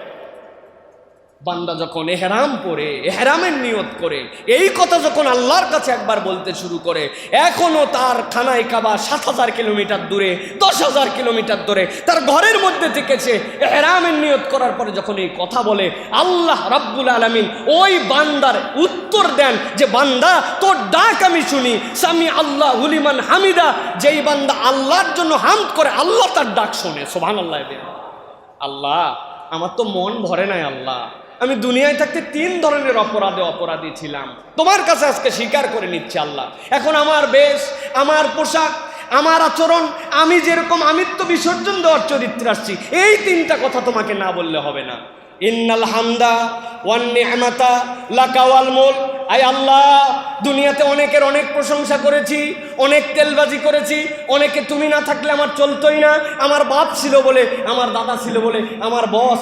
বান্দা যখন এহরাম পরে এহরামের নিয়ত করে এই কথা যখন আল্লাহর কাছে একবার বলতে শুরু করে, এখনো তার খানায় কাবা 7000 কিলোমিটার দূরে, 10,000 কিলোমিটার দূরে, তার ঘরের মধ্যে থেকে সে এহরামের নিয়ত করার পরে যখন এই কথা বলে, আল্লাহ রাব্বুল আলামিন ওই বান্দার উত্তর দেন যে বান্দা তোর ডাক আমি শুনি, সামি আল্লাহু লিমান হামিদা, যেই বান্দা আল্লাহর জন্য হামদ করে আল্লাহ তার ডাক শোনে। সুবহানাল্লাহ। আল্লাহ আমার তো মন ভরে নাই, আল্লাহ আমি দুনিয়ায় থাকতে 3 ধরনের অপরাধী ছিলাম, তোমার কাছে আজকে স্বীকার করে নিচ্ছি আল্লাহ। এখন আমার বেশ, আমার পোশাক, আমার আচরণ, আমি যেরকম আমিত্ব বিসর্জন দেওয়ার চরিত্রে আসছি, এই 3টা কথা তোমাকে না বললে হবে না। ইন্নাল হামদা ওয়ান নি'মাতা লাকা ওয়াল মুলক, আয় আল্লাহ দুনিয়াতে অনেকের অনেক প্রশংসা করেছি, অনেক তেলবাজি করেছি, অনেকে তুমি না থাকলে আমার চলতোই না, আমার বাপ ছিল বলে, আমার দাদা ছিল বলে, আমার বস,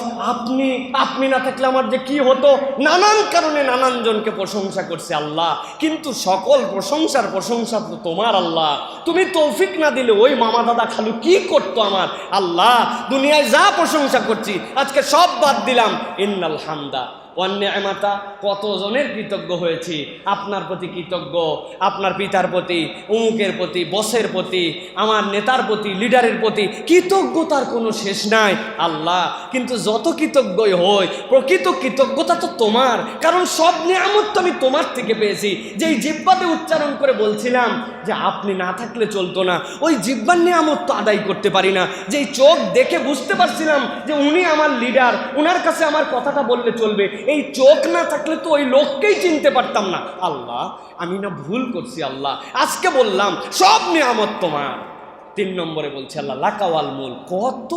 আপনি না থাকলে আমার যে কি হতো, নানান কারণে নানান জনকে প্রশংসা করছে আল্লাহ। কিন্তু সকল প্রশংসা তো তোমার আল্লাহ, তুমি তৌফিক না দিলে ওই মামা দাদা খালু কি করতো আমার আল্লাহ। দুনিয়ায় যা প্রশংসা করছি আজকে সব বাদ দিলাম। ইন্নাল হামদা ওয়ান নি'মাতা, কতজনের কৃতজ্ঞ হয়েছি, আপনার প্রতি কৃতজ্ঞ, আপনার পিতার প্রতি, অমুকের প্রতি, বসের প্রতি, আমার নেতার প্রতি, লিডারের প্রতি, কৃতজ্ঞতার কোনো শেষ নাই আল্লাহ। কিন্তু যত কৃতজ্ঞই হই, প্রকৃত কৃতজ্ঞতা তো তোমার, কারণ সব নিয়ামত তো আমি তোমার থেকে পেয়েছি। যেই জিহ্বাতে উচ্চারণ করে বলছিলাম যে আপনি না থাকলে চলতো না, ওই জিহ্বার নিয়ামত তো আদায় করতে পারি না। যেই চোখ দেখে বুঝতে পারছিলাম যে উনি আমার লিডার, উনার কাছে আমার কথাটা বললে চলবে, এই চোখ না থাকলে তো ওই লোককেই চিনতে পারতাম না। আল্লাহ আমি না ভুল করছি, আল্লাহ আজকে বললাম সব নিয়ামত তোমার। 3 নম্বরে বলছে আল্লাহ লাকাওয়াল মুল, কত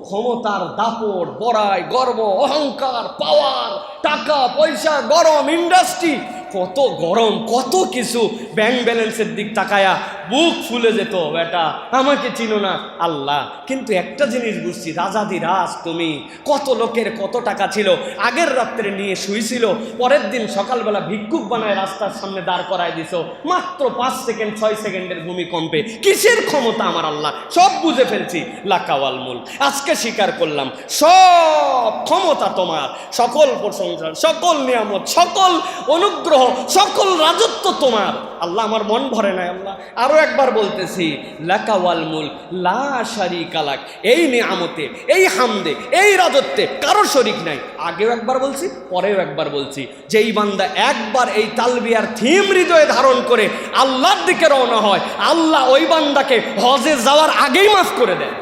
ক্ষমতার দাপট, বড়াই, গর্ব, অহংকার, পাওয়ার, টাকা পয়সা, গরম ইন্ডাস্ট্রি, কত গরম, কত কিছু। ব্যাংক ব্যালেন্সের দিক তাকায়া বুক ফুলে যেত, বেটা আমাকে চিনো না আল্লাহ। কিন্তু একটা জিনিস বুঝছি, রাজাদিরাজ তুমি। কত লোকের কত টাকা ছিল, আগের রাত্রে নিয়ে শুইছিল, পরের দিন সকালবেলা ভিক্ষুক বানায় রাস্তার সামনে দাঁড় করায় দিছো, মাত্র 5 সেকেন্ড 6 সেকেন্ডের ভূমিকম্পে। কিসের ক্ষমতা আমার আল্লাহ, সব বুঝে ফেলছি। লাকাওয়াল মুল, আজকে স্বীকার করলাম সব ক্ষমতা তোমার, সকল প্রশংসা, সকল নিয়ামত, সকল অনুগ্রহ, সকল রাজত্ব তোমার। আল্লাহ আমার মন ভরে নাই আল্লাহ। আরো একবার বলতেছি লাকাওয়াল মুল লা শারীকা লাক, এই নিয়ামতে, এই হামদে, এই রাজত্বে কারো শরীক নাই। আগেও একবার বলছি, পরেও একবার বলছি, যেই বান্দা একবার এই তালবিয়ার থিম হৃদয়ে ধারণ করে আল্লাহর দিকে রওনা হয়, আল্লাহ ওই বান্দাকে হজে যাওয়ার আগেই মাফ করে দেয়।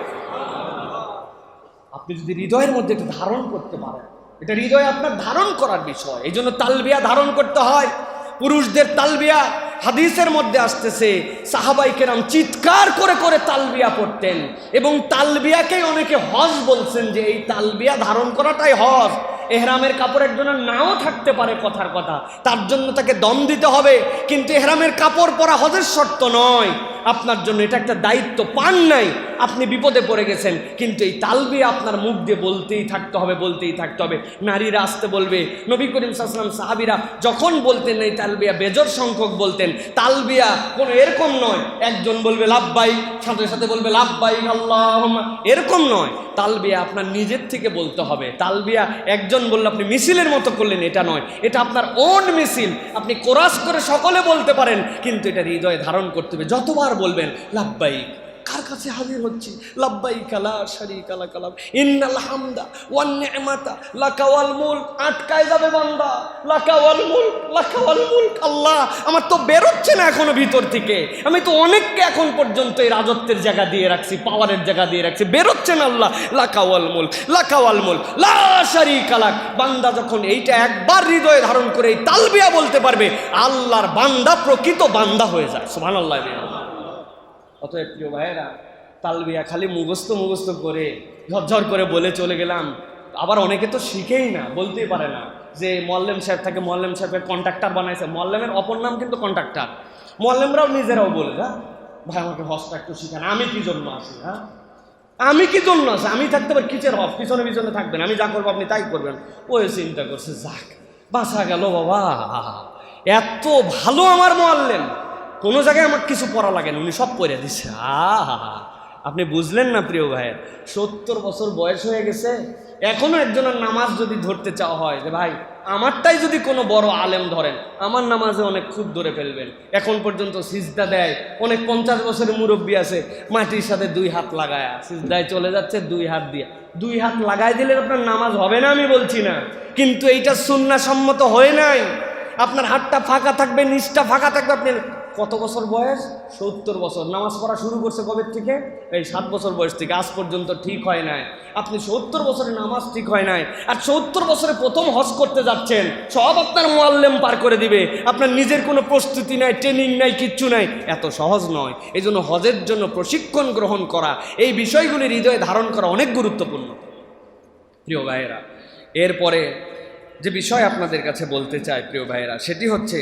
আপনি যদি হৃদয়ের মধ্যে এটা ধারণ করতে পারেন, এটা হৃদয়ে আপনার ধারণ করার বিষয়। এই জন্য তালবিয়া ধারণ করতে হয়। পুরুষদের তালবিয়া হাদিসের মধ্যে আসতেছে, সাহাবাই কেরাম চিৎকার করে করে তালবিয়া পড়তেন, এবং তালবিয়াকেই অনেকে হজ বলছেন, যে এই তালবিয়া ধারণ করাটাই হজ। এহরামের কাপড় একজনের নাও থাকতে পারে, কথার কথা, তার জন্য তাকে দম দিতে হবে, কিন্তু এহরামের কাপড় পরা হজের শর্ত নয়। আপনার জন্য এটা একটা দায়িত্ব, পান নাই, আপনি বিপদে পড়ে গেছেন, কিন্তু এই তালবিয়া আপনার মুখ দিয়ে বলতেই থাকতে হবে, বলতেই থাকতে হবে। নারীরা আসতে বলবে, নবী করিম সাল্লাল্লাহু আলাইহি ওয়াসাল্লাম সাহাবীরা যখন বলতেন এই তালবিয়া বেজোর সংখ্যক বলতেন। তালবিয়া কোনো এরকম নয় একজন বলবে লাব্বাইক, সাথে সাথে বলবে লাব্বাইক আল্লাহুম্মা, এরকম নয়। তালবিয়া আপনার নিজের থেকে বলতে হবে। তালবিয়া একজন বললে আপনি মিছিলের মতো করলেন, এটা নয়, এটা আপনার ওন মিছিল। আপনি কোরাস করে সকলে বলতে পারেন, কিন্তু এটা হৃদয়ে ধারণ করতে হবে। যতবার বলবেন লাব্বাইক, কার কাছে হাজির হচ্ছি, লাব্বাইকা লা শারীকা লাক ইন্নাল হামদা ওয়ান নি'মাতা লাকা ওয়াল মুলক। আটকায় যাবে বান্দা, লাকা ওয়াল মুলক, লাকা ওয়াল মুলক। আল্লাহ আমার তো বেরোচ্ছে না এখনো ভিতর থেকে, আমি তো অনেককে এখন পর্যন্ত এই রাজত্বের জায়গা দিয়ে রাখছি, পাওয়ারের জায়গা দিয়ে রাখছি, বেরোচ্ছে না আল্লাহ। লাকা ওয়াল মুলক, লাকা ওয়াল মুলক লা শারীকা লাক। বান্দা যখন এইটা একবার হৃদয়ে ধারণ করে এই তালবিয়া বলতে পারবে, আল্লাহর বান্দা প্রকৃত বান্দা হয়ে যায়। সুবহানাল্লাহ। অতএব প্রিয় ভাইয়েরা, তালবিয়া খালি মুখস্থ করে ঝরঝর করে বলে চলে গেলাম। আবার অনেকে তো শিখেই না, বলতেই পারে না, যে মোয়াল্লেম সাহেব থাকে, মোয়াল্লেম সাহেবের কন্ট্রাক্টর বানাইছে। মোয়াল্লেমের অপর নাম কিন্তু কন্ট্রাক্টর। মোয়াল্লেমরাও নিজেরাও বলে, হ্যাঁ ভাই আমাকে হজটা একটু শিখান, আমি কি জন্য আসি, হ্যাঁ আমি কি জন্য আসি, আমি থাকতে পারি কিসের হজ, পিছনে পিছনে থাকবেন, আমি যা করবো আপনি তাই করবেন। ওই চিন্তা করছে, যাক বাঁচা গেল বাবা, এত ভালো আমার মোয়াল্লেম, কোনো জায়গায় আমার কিছু পড়া লাগে না, উনি সব পড়ে দিচ্ছে। আপনি বুঝলেন না প্রিয় ভাইয়ের, 70 বছর বয়স হয়ে গেছে, এখনো একজনের নামাজ যদি ধরতে চাওয়া হয়, যে ভাই আমারটাই যদি কোনো বড় আলেম ধরেন, আমার নামাজে অনেক খুদ ধরে ফেলবেন। এখন পর্যন্ত সিজদা দেয়, অনেক 50 বছরের মুরব্বী আছে, মাটির সাথে 2 হাত লাগায় সিজদায় চলে যাচ্ছে, 2 হাত দিয়ে। 2 হাত লাগাই দিলে আপনার নামাজ হবে না আমি বলছি না, কিন্তু এইটা সুন্নাহ সম্মত হয়ে নাই। আপনার হাতটা ফাঁকা থাকবে, নিচটা ফাঁকা থাকবে। আপনি কত বছর বয়স? 70 বছর। নামাজ পড়া শুরু করছে কবে থেকে? এই 7 বছর বয়স থেকে, আজ পর্যন্ত ঠিক হয় নাই। আপনি 70 বছরে নামাজ ঠিক হয় নাই, আর 70 বছরে প্রথম হজ করতে যাচ্ছেন, সব আপনার মুআল্লিম পার করে দিবে, আপনার নিজের কোনো প্রস্তুতি নাই, ট্রেনিং নাই, কিচ্ছু নাই। এত সহজ নয়। এই জন্য হজের জন্য প্রশিক্ষণ গ্রহণ করা, এই বিষয়গুলি হৃদয়ে ধারণ করা অনেক গুরুত্বপূর্ণ প্রিয় ভাইয়েরা। এরপরে যে বিষয় আপনাদের কাছে বলতে চাই প্রিয় ভাইয়েরা, সেটি হচ্ছে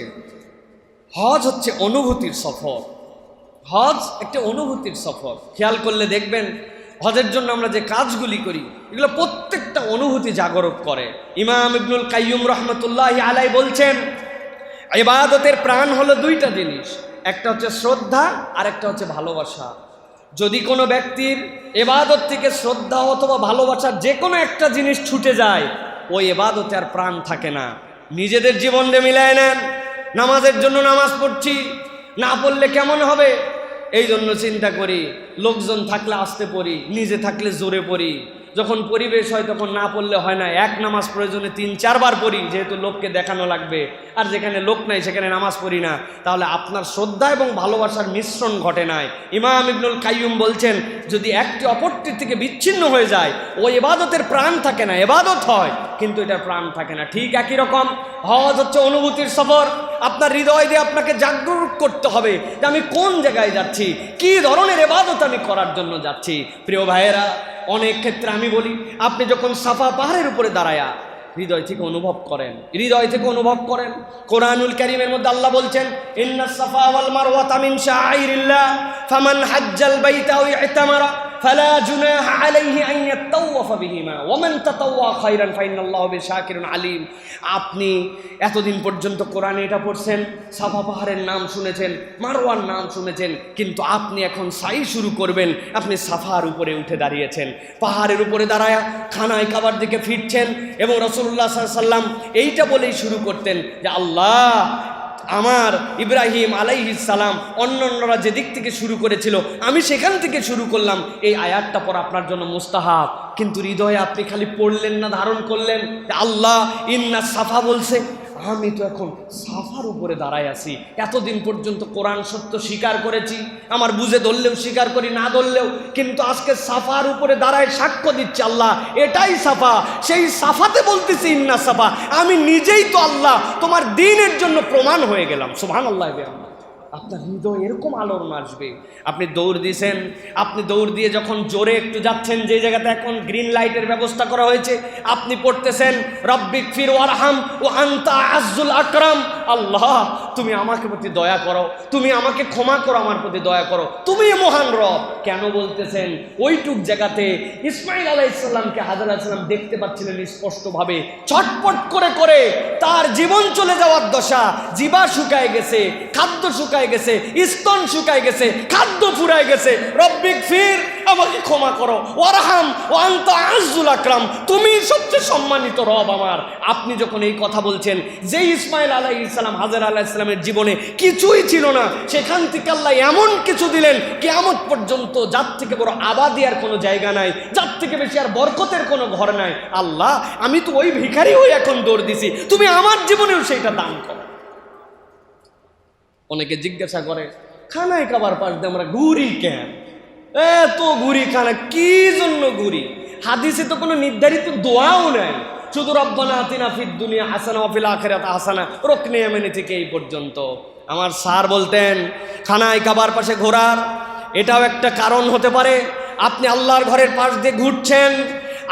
হজ হচ্ছে অনুভূতির সফর। হজ একটা অনুভূতির সফর। খেয়াল করলে দেখবেন হজের জন্য আমরা যে কাজগুলি করি, এগুলো প্রত্যেকটা অনুভূতি জাগরণ করে। ইমাম ইবনুল কাইয়ুম রাহমাতুল্লাহি আলাইহি বলছেন, ইবাদতের প্রাণ হলো 2টা জিনিস, একটা হচ্ছে শ্রদ্ধা আর একটা হচ্ছে ভালোবাসা। যদি কোনো ব্যক্তির ইবাদত থেকে শ্রদ্ধা অথবা ভালোবাসার যে কোনো একটা জিনিস ছুটে যায়, ওই ইবাদতে আর প্রাণ থাকে না। নিজেদের জীবন দিয়ে মিলায় নেন। নামাজের জন্য নামাজ পড়ছি, না পড়লে কেমন হবে, এই জন্য চিন্তা করি। লোকজন থাকলে আস্তে পড়ি, নিজে থাকলে জোরে পড়ি। যখন পরিবেশ হয় তখন না পড়লে হয় না, এক নামাজ প্রয়োজনে 3-4 বার পড়ি, যেহেতু লোককে দেখানো লাগবে। আর যেখানে লোক নাই সেখানে নামাজ পড়ি না। তাহলে আপনার শ্রদ্ধা এবং ভালোবাসার মিশ্রণ ঘটে নাই। ইমাম ইবনুল কাইয়ুম বলছেন, যদি একটি অপরটির থেকে বিচ্ছিন্ন হয়ে যায়, ওই ইবাদতের প্রাণ থাকে না। ইবাদত হয় কিন্তু এটার প্রাণ থাকে না। ঠিক একই রকম হজ হচ্ছে অনুভূতির সফর। আপনার হৃদয় দিয়ে আপনাকে জাগরুক করতে হবে যে আমি কোন জায়গায় যাচ্ছি, কি ধরনের ইবাদত আমি করার জন্য যাচ্ছি। প্রিয় ভাইয়েরা, অনেক ক্ষেত্রে আমি বলি, আপনি যখন সাফা পাহাড়ের উপরে দাঁড়ায়া হৃদয় থেকে অনুভব করেন, হৃদয় থেকে অনুভব করেন। কোরআনুল কারীমের মধ্যে আল্লাহ বলছেন, ইন্নাস সাফা ওয়াল মারওয়াতা মিন শাআইরিল্লাহ ফামান হাজ্জাল বাইতা আও ইতামারা ফালা জুনাহা আলাইহি আন ইয়াতাওয়াফা বিহিমা ওয়া মান তাতাওয়া খায়রান ফাইনাল্লাহু বিশাকিরুন আলিম। আপনি এতদিন পর্যন্ত কোরআনে এটা পড়ছেন, সাফা পাহাড়ের নাম শুনেছেন, মারওয়ার নাম শুনেছেন, কিন্তু আপনি এখন সাই শুরু করবেন। আপনি সাফার উপরে উঠে দাঁড়িয়েছেন, পাহাড়ের উপরে দাঁড়ায়া খানায় কাবার দিকে ফিরছেন এবং রাসূলুল্লাহ সাল্লাল্লাহু আলাইহি ওয়াসাল্লাম এইটা বলেই শুরু করতেন যে আল্লাহ, আমার ইব্রাহিম আলাইহিস সালাম অন্যান্যরা যে দিক থেকে শুরু করেছিল আমি সেখান থেকে শুরু করলাম। এই আয়াতটা পড়া আপনার জন্য মুস্তাহাব, কিন্তু হৃদয়ে আপনি খালি পড়লেন না, ধারণ করলেন যে আল্লাহ ইন্না সাফা বলছে, আমি তো এখন সাফার উপরে দাঁড়ায় আছি। এতদিন পর্যন্ত কোরআন সত্য স্বীকার করেছি, আমার বুঝে ধরলেও স্বীকার করি, না ধরলেও, কিন্তু আজকে সাফার উপরে দাঁড়ায় সাক্ষ্য দিচ্ছে আল্লাহ এটাই সাফা। সেই সাফাতে বলতেছি ইন্না সাফা, আমি নিজেই তো আল্লাহ তোমার দ্বীনের জন্য প্রমাণ হয়ে গেলাম। সুবহানাল্লাহ। আপনার হৃদয় এরকম আলোড়ন আসবে। আপনি দৌড় দিয়েছেন, আপনি দৌড় দিয়ে যখন জোরে একটু যাচ্ছেন, যে জায়গাতে এখন গ্রিন লাইটের ব্যবস্থা করা হয়েছে, আপনি পড়তেছেন রব্বিক ফির ওয়ারহাম ও আনতা আযুল আকরাম। আল্লাহ, তুমি আমাকে প্রতি দয়া করো, তুমি আমাকে ক্ষমা করো, আমার প্রতি দয়া করো, তুমি মহান রব। কেন বলতেছেন? ওইটুক জায়গাতে ইসমাইল আলাইহিস সালামকে হাজর আলাইহিস সালাম দেখতে পাচ্ছিলেন স্পষ্টভাবে। ছটপট করে করে তার জীবন চলে যাওয়ার দশা, জিবা শুকায় গেছে, খাদ্য শুকায় গেছে, স্তন শুকায় গেছে, খাদ্য ফুরায় গেছে। রব্বিক ফির, আমাকে ক্ষমা করো, ওয়ারহাম ও আনতা আযুল আকরাম, তুমি সবচেয়ে সম্মানিত রব আমার। আপনি যখন এই কথা বলছেন, যে ইসমাইল আলাইহিস সালাম হাজর আলাইহিস সালামের জীবনে কিছুই ছিল না, সেখান থেকে আল্লাহ এমন কিছু দিলেন কিয়ামত পর্যন্ত, যার থেকে বড় আবাদি আর কোনো জায়গা নাই, যার থেকে বেশি আর বরকতের কোনো ঘর নাই। আল্লাহ, আমি তো ওই ভিখারি হয়ে এখন দৌড় দিছি, তুমি আমার জীবনেও সেইটা দান করো। অনেকে জিজ্ঞাসা করে, খানায় কাবার পাশ দিয়ে আমরা ঘুরি কেন? এত ঘুরি খানা কি জন্য ঘুরি? হাদিসে তো কোনো নির্ধারিত দোয়াও নাই, শুধু রব্বানা আতিনা ফিদ দুনিয়া হাসানা ওয়া ফিল আখিরাতি হাসানা, রুকনে ইয়ামানি থেকে এই পর্যন্ত। আমার স্যার বলতেন, খানায় কাবার পাশে ঘোরার এটাও একটা কারণ হতে পারে। আপনি আল্লাহর ঘরের পাশ দিয়ে ঘুরছেন,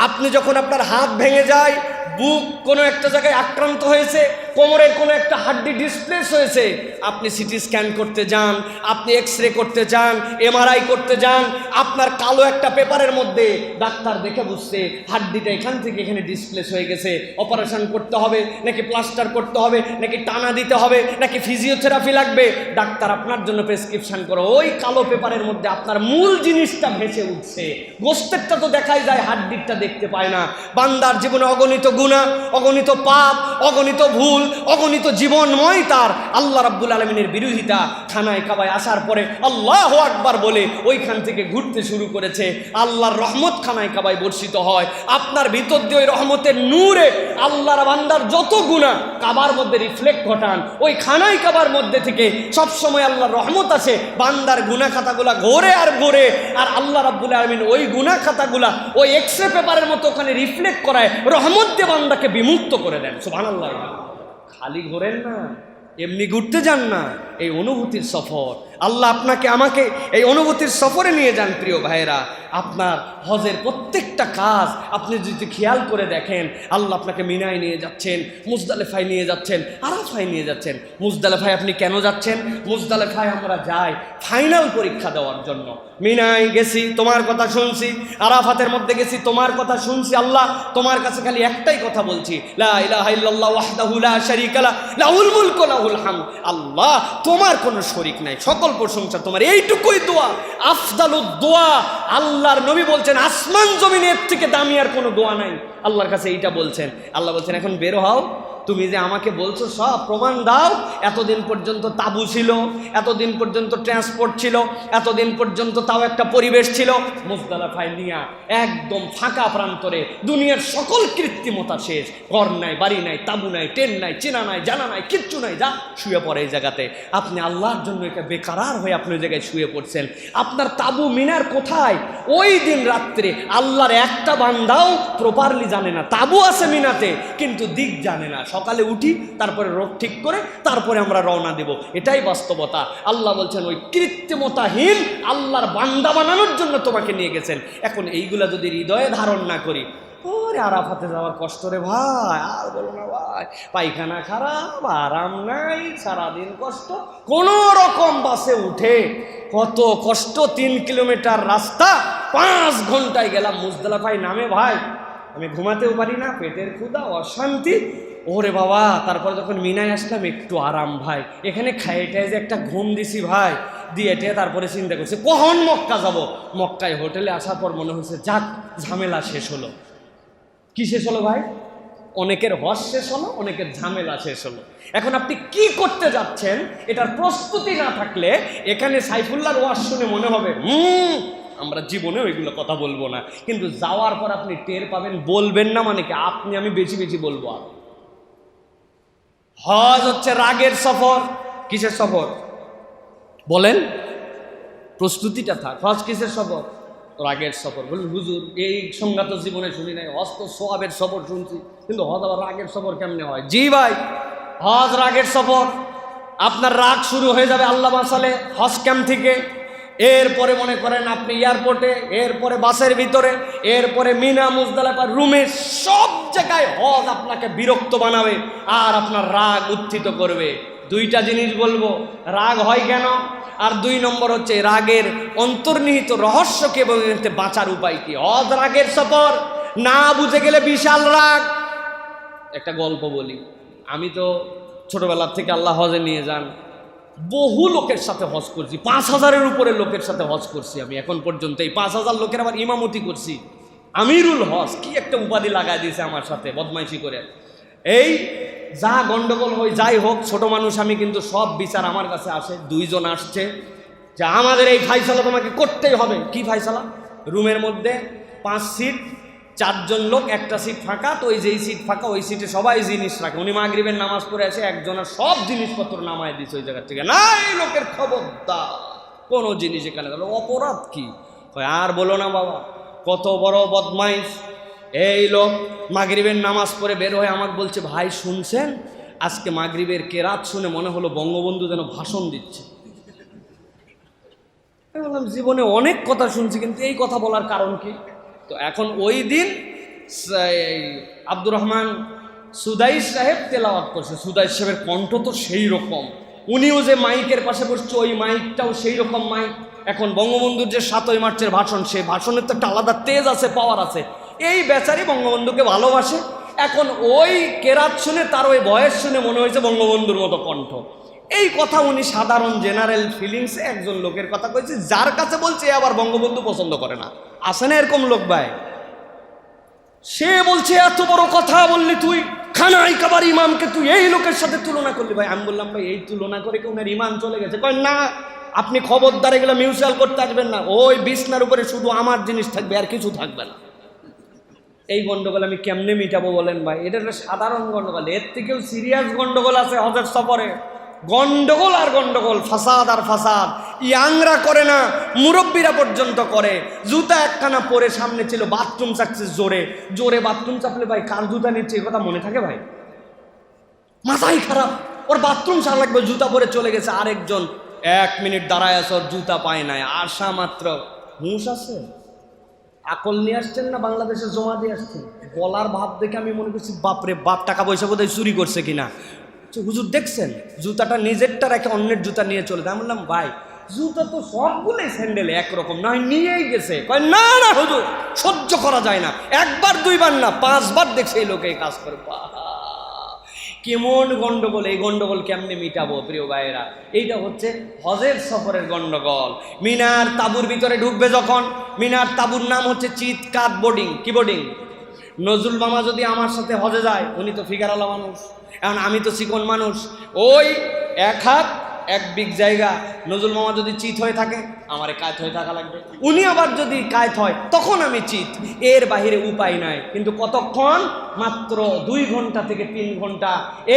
আপনি যখন আপনার হাত ভেঙে যায়, বুক কোনো একটা জায়গায় আক্রান্ত হয়েছে, কোমরের কোনো একটা হাড্ডি ডিসপ্লেস হয়েছে, আপনি সিটি স্ক্যান করতে যান, আপনি এক্সরে করতে যান, এমআরআই করতে যান, আপনার কালো একটা পেপারের মধ্যে ডাক্তার দেখে বুঝছে হাড্ডিটা এখান থেকে এখানে ডিসপ্লেস হয়ে গেছে, অপারেশন করতে হবে, নাকি প্লাস্টার করতে হবে, নাকি টানা দিতে হবে, নাকি ফিজিওথেরাপি লাগবে। ডাক্তার আপনার জন্য প্রেসক্রিপশন করো, ওই কালো পেপারের মধ্যে আপনার মূল জিনিসটা ভেসে উঠছে, গোস্তেরটা তো দেখাই যায়, হাড্ডিটা দেখতে পায় না। বান্দার জীবনে অগণিত গুনাহ, অগণিত পাপ, অগণিত ভুল, অগণিত জীবনময় তার আল্লাহ রাব্বুল আলামিনের বিরোধিতা। খানায় কাবায় আসার পরে আল্লাহু আকবার বলে ওইখান থেকে ঘুরতে শুরু করেছে, আল্লাহর রহমত খানায় কাবায় বর্ষিত হয়। আপনার ভিতর দিয়ে ওই রহমতের নূরে আল্লাহর বান্দার যত গুনাহ কাবার মধ্যে রিফ্লেক্ট ঘটান, ওই খানায় কাবার মধ্যে থেকে সবসময় আল্লাহর রহমত আসে। বান্দার গুনাহ খাতাগুলা ঘোরে আর ঘোরে, আর আল্লাহ রাব্বুল আলামিন ওই গুনাহ খাতাগুলা ওই এক্সরে পেপারের মতো ওখানে রিফ্লেক্ট করায়, রহমত দিয়ে বান্দাকে বিমুক্ত করে দেন। সুবহানাল্লাহ। খালি ঘোরেন না, এমনি ঘুরতে যান না, এই অনুভূতির সফর। আল্লাহ আপনাকে আমাকে এই অনুভূতির সফরে নিয়ে যান। প্রিয় ভাইয়েরা, আপনার হজের প্রত্যেকটা কাজ আপনি যদি খেয়াল করে দেখেন, আল্লাহ আপনাকে মিনায় নিয়ে যাচ্ছেন, মুজদালেফায় নিয়ে যাচ্ছেন, আরাফায় নিয়ে যাচ্ছেন। মুজদালেফায় আপনি কেন যাচ্ছেন? মুজদালেফায় আমরা যাই ফাইনাল পরীক্ষা দেওয়ার জন্য। মিনায় গেছি, তোমার কথা শুনছি, আরাফাতের মধ্যে গেছি, তোমার কথা শুনছি। আল্লাহ, তোমার কাছে খালি একটাই কথা বলছি, লা ইলাহা ইল্লাল্লাহ ওয়াহদাহু লা শারীকা লাহু লাহুল মুলকু ওয়া লাহুল হামদ। আল্লাহ, তোমার কোনো শরীক নাই, সকল প্রশংসা তোমার। এইটুকুই দোয়া, আফদালুদ দোয়া। আল্লাহর নবী বলছেন আসমান জমিনের থেকে দামি আর কোনো দোয়া নাই। আল্লাহর কাছে এইটা বলছেন। আল্লাহ বলছেন এখন বের হও, তুমি যে আমাকে বলছো সব প্রমাণ দাও, এতদিন পর্যন্ত তাবু ছিল, এতদিন পর্যন্ত ট্রান্সপোর্ট ছিল, এতদিন পর্যন্ত তাও একটা পরিবেশ ছিল। মুজদালিফায় নিয়া একদম ফাঁকা প্রান্তরে, দুনিয়ার সকল কৃত্রিমতা শেষ, ঘর নাই, বাড়ি নাই, তাবু নাই, ট্রেন নাই, চেনা নাই, জানা নাই, কিচ্ছু নাই, যা শুয়ে পড়ে এই জায়গাতে। আপনি আল্লাহর জন্য একটা বেকারার হয়ে আপনি ওই জায়গায় শুয়ে পড়ছেন। আপনার তাবু মিনার কোথায়? ওই দিন রাত্রে আল্লাহর একটা বান্দাও প্রপারলি জানে না তাবু আছে মিনাতে, কিন্তু দিক জানে না। সকালে উঠি, তারপরে রোড ঠিক করে তারপরে আমরা রওনা দেব, এটাই বাস্তবতা। আল্লাহ বলছেন ওই কৃত্রিমতাহীন আল্লাহর বান্দা বানানোর জন্য তোমাকে নিয়ে গেছেন। এখন এইগুলা যদি হৃদয়ে ধারণ না করি, ওরে আরাফাতে যাওয়ার কষ্ট রে ভাই, আর বলো না ভাই, পায়খানা খারাপ, আরাম নাই, সারাদিন কষ্ট, কোন রকম বাসে উঠে কত কষ্ট, 3 কিলোমিটার রাস্তা 5 ঘন্টায় গেলাম মুজদালিফায় নামে ভাই, আমি ঘুমাতেও পারি না, পেটের ক্ষুধা, অশান্তি, ওরে বাবা। তারপর যখন মিনায় আসলাম একটু আরাম ভাই, এখানে খাইয়ে যে একটা ঘুম দিছি ভাই, দিয়ে তারপরে চিন্তা করছি কখন মক্কা যাব। মক্কায় হোটেলে আসার পর মনে হচ্ছে যাক ঝামেলা শেষ হলো। কি শেষ হলো ভাই? অনেকের হজ শেষ হলো, অনেকের ঝামেলা শেষ হলো। এখন আপনি কি করতে যাচ্ছেন এটার প্রস্তুতি না থাকলে এখানে সাইফুল্লাহর ওয়াজ শুনে মনে হবে আমরা জীবনেও এগুলো কথা বলবো না, কিন্তু যাওয়ার পর আপনি টের পাবেন বলবেন না মানে কি, আপনি আমি বেশি বেশি বলবো। আর হজ হচ্ছে রাগের সফর। কিসের সফর বলেন? প্রস্তুতিটা থাক। হজ কিসের সফর? রাগের সফর। বলুন হুজুর এই সংজ্ঞা তো জীবনে শুনি নাই, হজ তো সোয়াবের সফর শুনছি, কিন্তু হজ আবার রাগের সফর কেমনে হয়? জি ভাই, হজ রাগের সফর। আপনার রাগ শুরু হয়ে যাবে আল্লাহ বাঁচালে হজ ক্যাম্প থেকে, এরপরে মনে করেন আপনি এয়ারপোর্টে, এরপরে বাসের ভিতরে, এরপরে মিনা মুজদালিফার রুমে, সব জায়গায় হজ আপনাকে বিরক্ত বানাবে আর আপনার রাগ উত্থিত করবে। দুইটা জিনিস বলবো, রাগ হয় কেন, আর 2 নম্বর হচ্ছে রাগের অন্তর্নিহিত রহস্যকে বলতে বাঁচার উপায় কি। হজ রাগের সফর, না বুঝে গেলে বিশাল রাগ। একটা গল্প বলি, আমি তো ছোটবেলার থেকে আল্লাহ হজে নিয়ে যান, বহু লোকের সাথে হজ করছি, 5000-এর উপরে লোকের সাথে হজ করছি আমি এখন পর্যন্ত। এই 5000 লোকের আবার ইমামতি করছি, আমিরুল হজ, কি একটা উপাধি লাগাই দিয়েছে আমার সাথে বদমাইশি করে। এই যা গন্ডগোল হয় যাই হোক, ছোট মানুষ আমি, কিন্তু সব বিচার আমার কাছে আসে। 2 জন আসছে যে আমাদের এই ফাইসালা তোমাকে করতেই হবে। কি ফাইসালা? রুমের মধ্যে 5 সিট, 4 জন লোক, একটা সিট ফাঁকা, তো ওই যেই সিট ফাঁকা ওই সিটে সবাই জিনিস রাখে। উনি মাগরিবের নামাজ পড়ে এসে একজনের সব জিনিসপত্র নামায় দিচ্ছে ওই জায়গা থেকে। না, এই লোকের খবরদার, কোনো জিনিস এখানে গেল, অপরাধ কি? আর বলো না বাবা, কত বড় বদমাইশ। এই লোক মাগরিবের নামাজ পড়ে বের হয়ে আমাকে বলছে, ভাই শুনছেন আজকে মাগরিবের কেরাত শুনে মনে হলো বঙ্গবন্ধু যেন ভাষণ দিচ্ছে। আমি বললাম জীবনে অনেক কথা শুনছি, কিন্তু এই কথা বলার কারণ কি? তো এখন ওই দিন আব্দুর রহমান সুদাইস সাহেব তেলাওয়াত করছে। সুদাইস সাহেবের কণ্ঠ তো সেই রকম, উনিও যে মাইকের পাশে বসছে ওই মাইকটাও সেই রকম মাইক। এখন বঙ্গবন্ধুর যে 7ই মার্চের ভাষণ, সেই ভাষণের তো একটা আলাদা তেজ আছে, পাওয়ার আছে। এই বেচারি বঙ্গবন্ধুকে ভালোবাসে। এখন ওই কেরাত শুনে, তার ওই বয়স শুনে মনে হয়েছে বঙ্গবন্ধুর মতো কণ্ঠ। এই কথা উনি সাধারণ জেনারেল ফিলিংসে একজন লোকের কথা কইছে, যার কাছে বলছে আবার বঙ্গবন্ধু পছন্দ করে না। আসে না এরকম লোক ভাই? সে বলছে এত বড় কথা বললি তুই, খানাই কাবার ইমামকে তুই এই লোকের সাথে তুলনা করলি। ভাই আমি বললাম, ভাই এই তুলনা করে কি ওনার ইমান চলে গেছে? কয় না, আপনি খবরদার এগুলো মিউচুয়াল করতে আসবেন না, ওই বিছনার উপরে শুধু আমার জিনিস থাকবে আর কিছু থাকবে না। এই গন্ডগোল আমি কেমনে মিটাবো বলেন ভাই? এটা একটা সাধারণ গন্ডগোল, এর থেকেও সিরিয়াস গন্ডগোল আছে হজের সফরে। গন্ডগোল আর গন্ডগোল, ফাসাদ আর ফাসাদ। ইয়াংরা করে না, মুরব্বীরা পর্যন্ত করে। জুতা একখানা পরে সামনে ছিল, বাথরুম চাপছে জোরে জোরে, বাথরুম চাপলে ভাই কার জুতা নিচ্ছে এ কথা মনে থাকে ভাই? মাথাই খারাপ, ওর বাথরুম সার লাগবে, জুতা পরে চলে গেছে। আরেকজন 1 মিনিট দাঁড়ায় আছে, ওর জুতা পায় নাই, আসা মাত্র হুঁশ আছে, আকল নিয়ে আসছেন না বাংলাদেশে জমা দিয়ে আসছেন। বলার ভাব দেখে আমি মনে করছি বাপরে বাপ, টাকা পয়সা বোধহয় চুরি করছে কিনা। হুজুর দেখছেন জুতাটা নিজেরটা রেখে অন্যের জুতা নিয়ে চলে যায়। আমি বললাম ভাই জুতা তো সবগুলোই স্যান্ডেল একরকম, নয় নিয়েই গেছে। কয় না না হুজুর, সহ্য করা যায় না, 1বার 2বার না 5বার দেখছে এই লোকে কাজ করে। কেমন গন্ডগোল! এই গন্ডগোল কেমনে মিটাবো প্রিয় ভাইয়েরা? এইটা হচ্ছে হজের সফরের গন্ডগোল। মিনার তাবুর ভিতরে ঢুকবে যখন, মিনার তাবুর নাম হচ্ছে চিৎকাত বোর্ডিং। কি বোর্ডিং? নজরুল মামা যদি আমার সাথে হজে যায়, উনি তো ফিগারওয়ালা মানুষ, এখন আমি তো চিকন মানুষ, ওই এক হাত এক বিগ জায়গা, নজরুল মামা যদি চিত হয়ে থাকে আমারে কায়ত হয়ে থাকা লাগবে, উনি আবার যদি কায়ত হয় তখন আমি চিত, এর বাহিরে উপায় নাই। কিন্তু কতক্ষণ? মাত্র 2 ঘন্টা থেকে 3 ঘন্টা।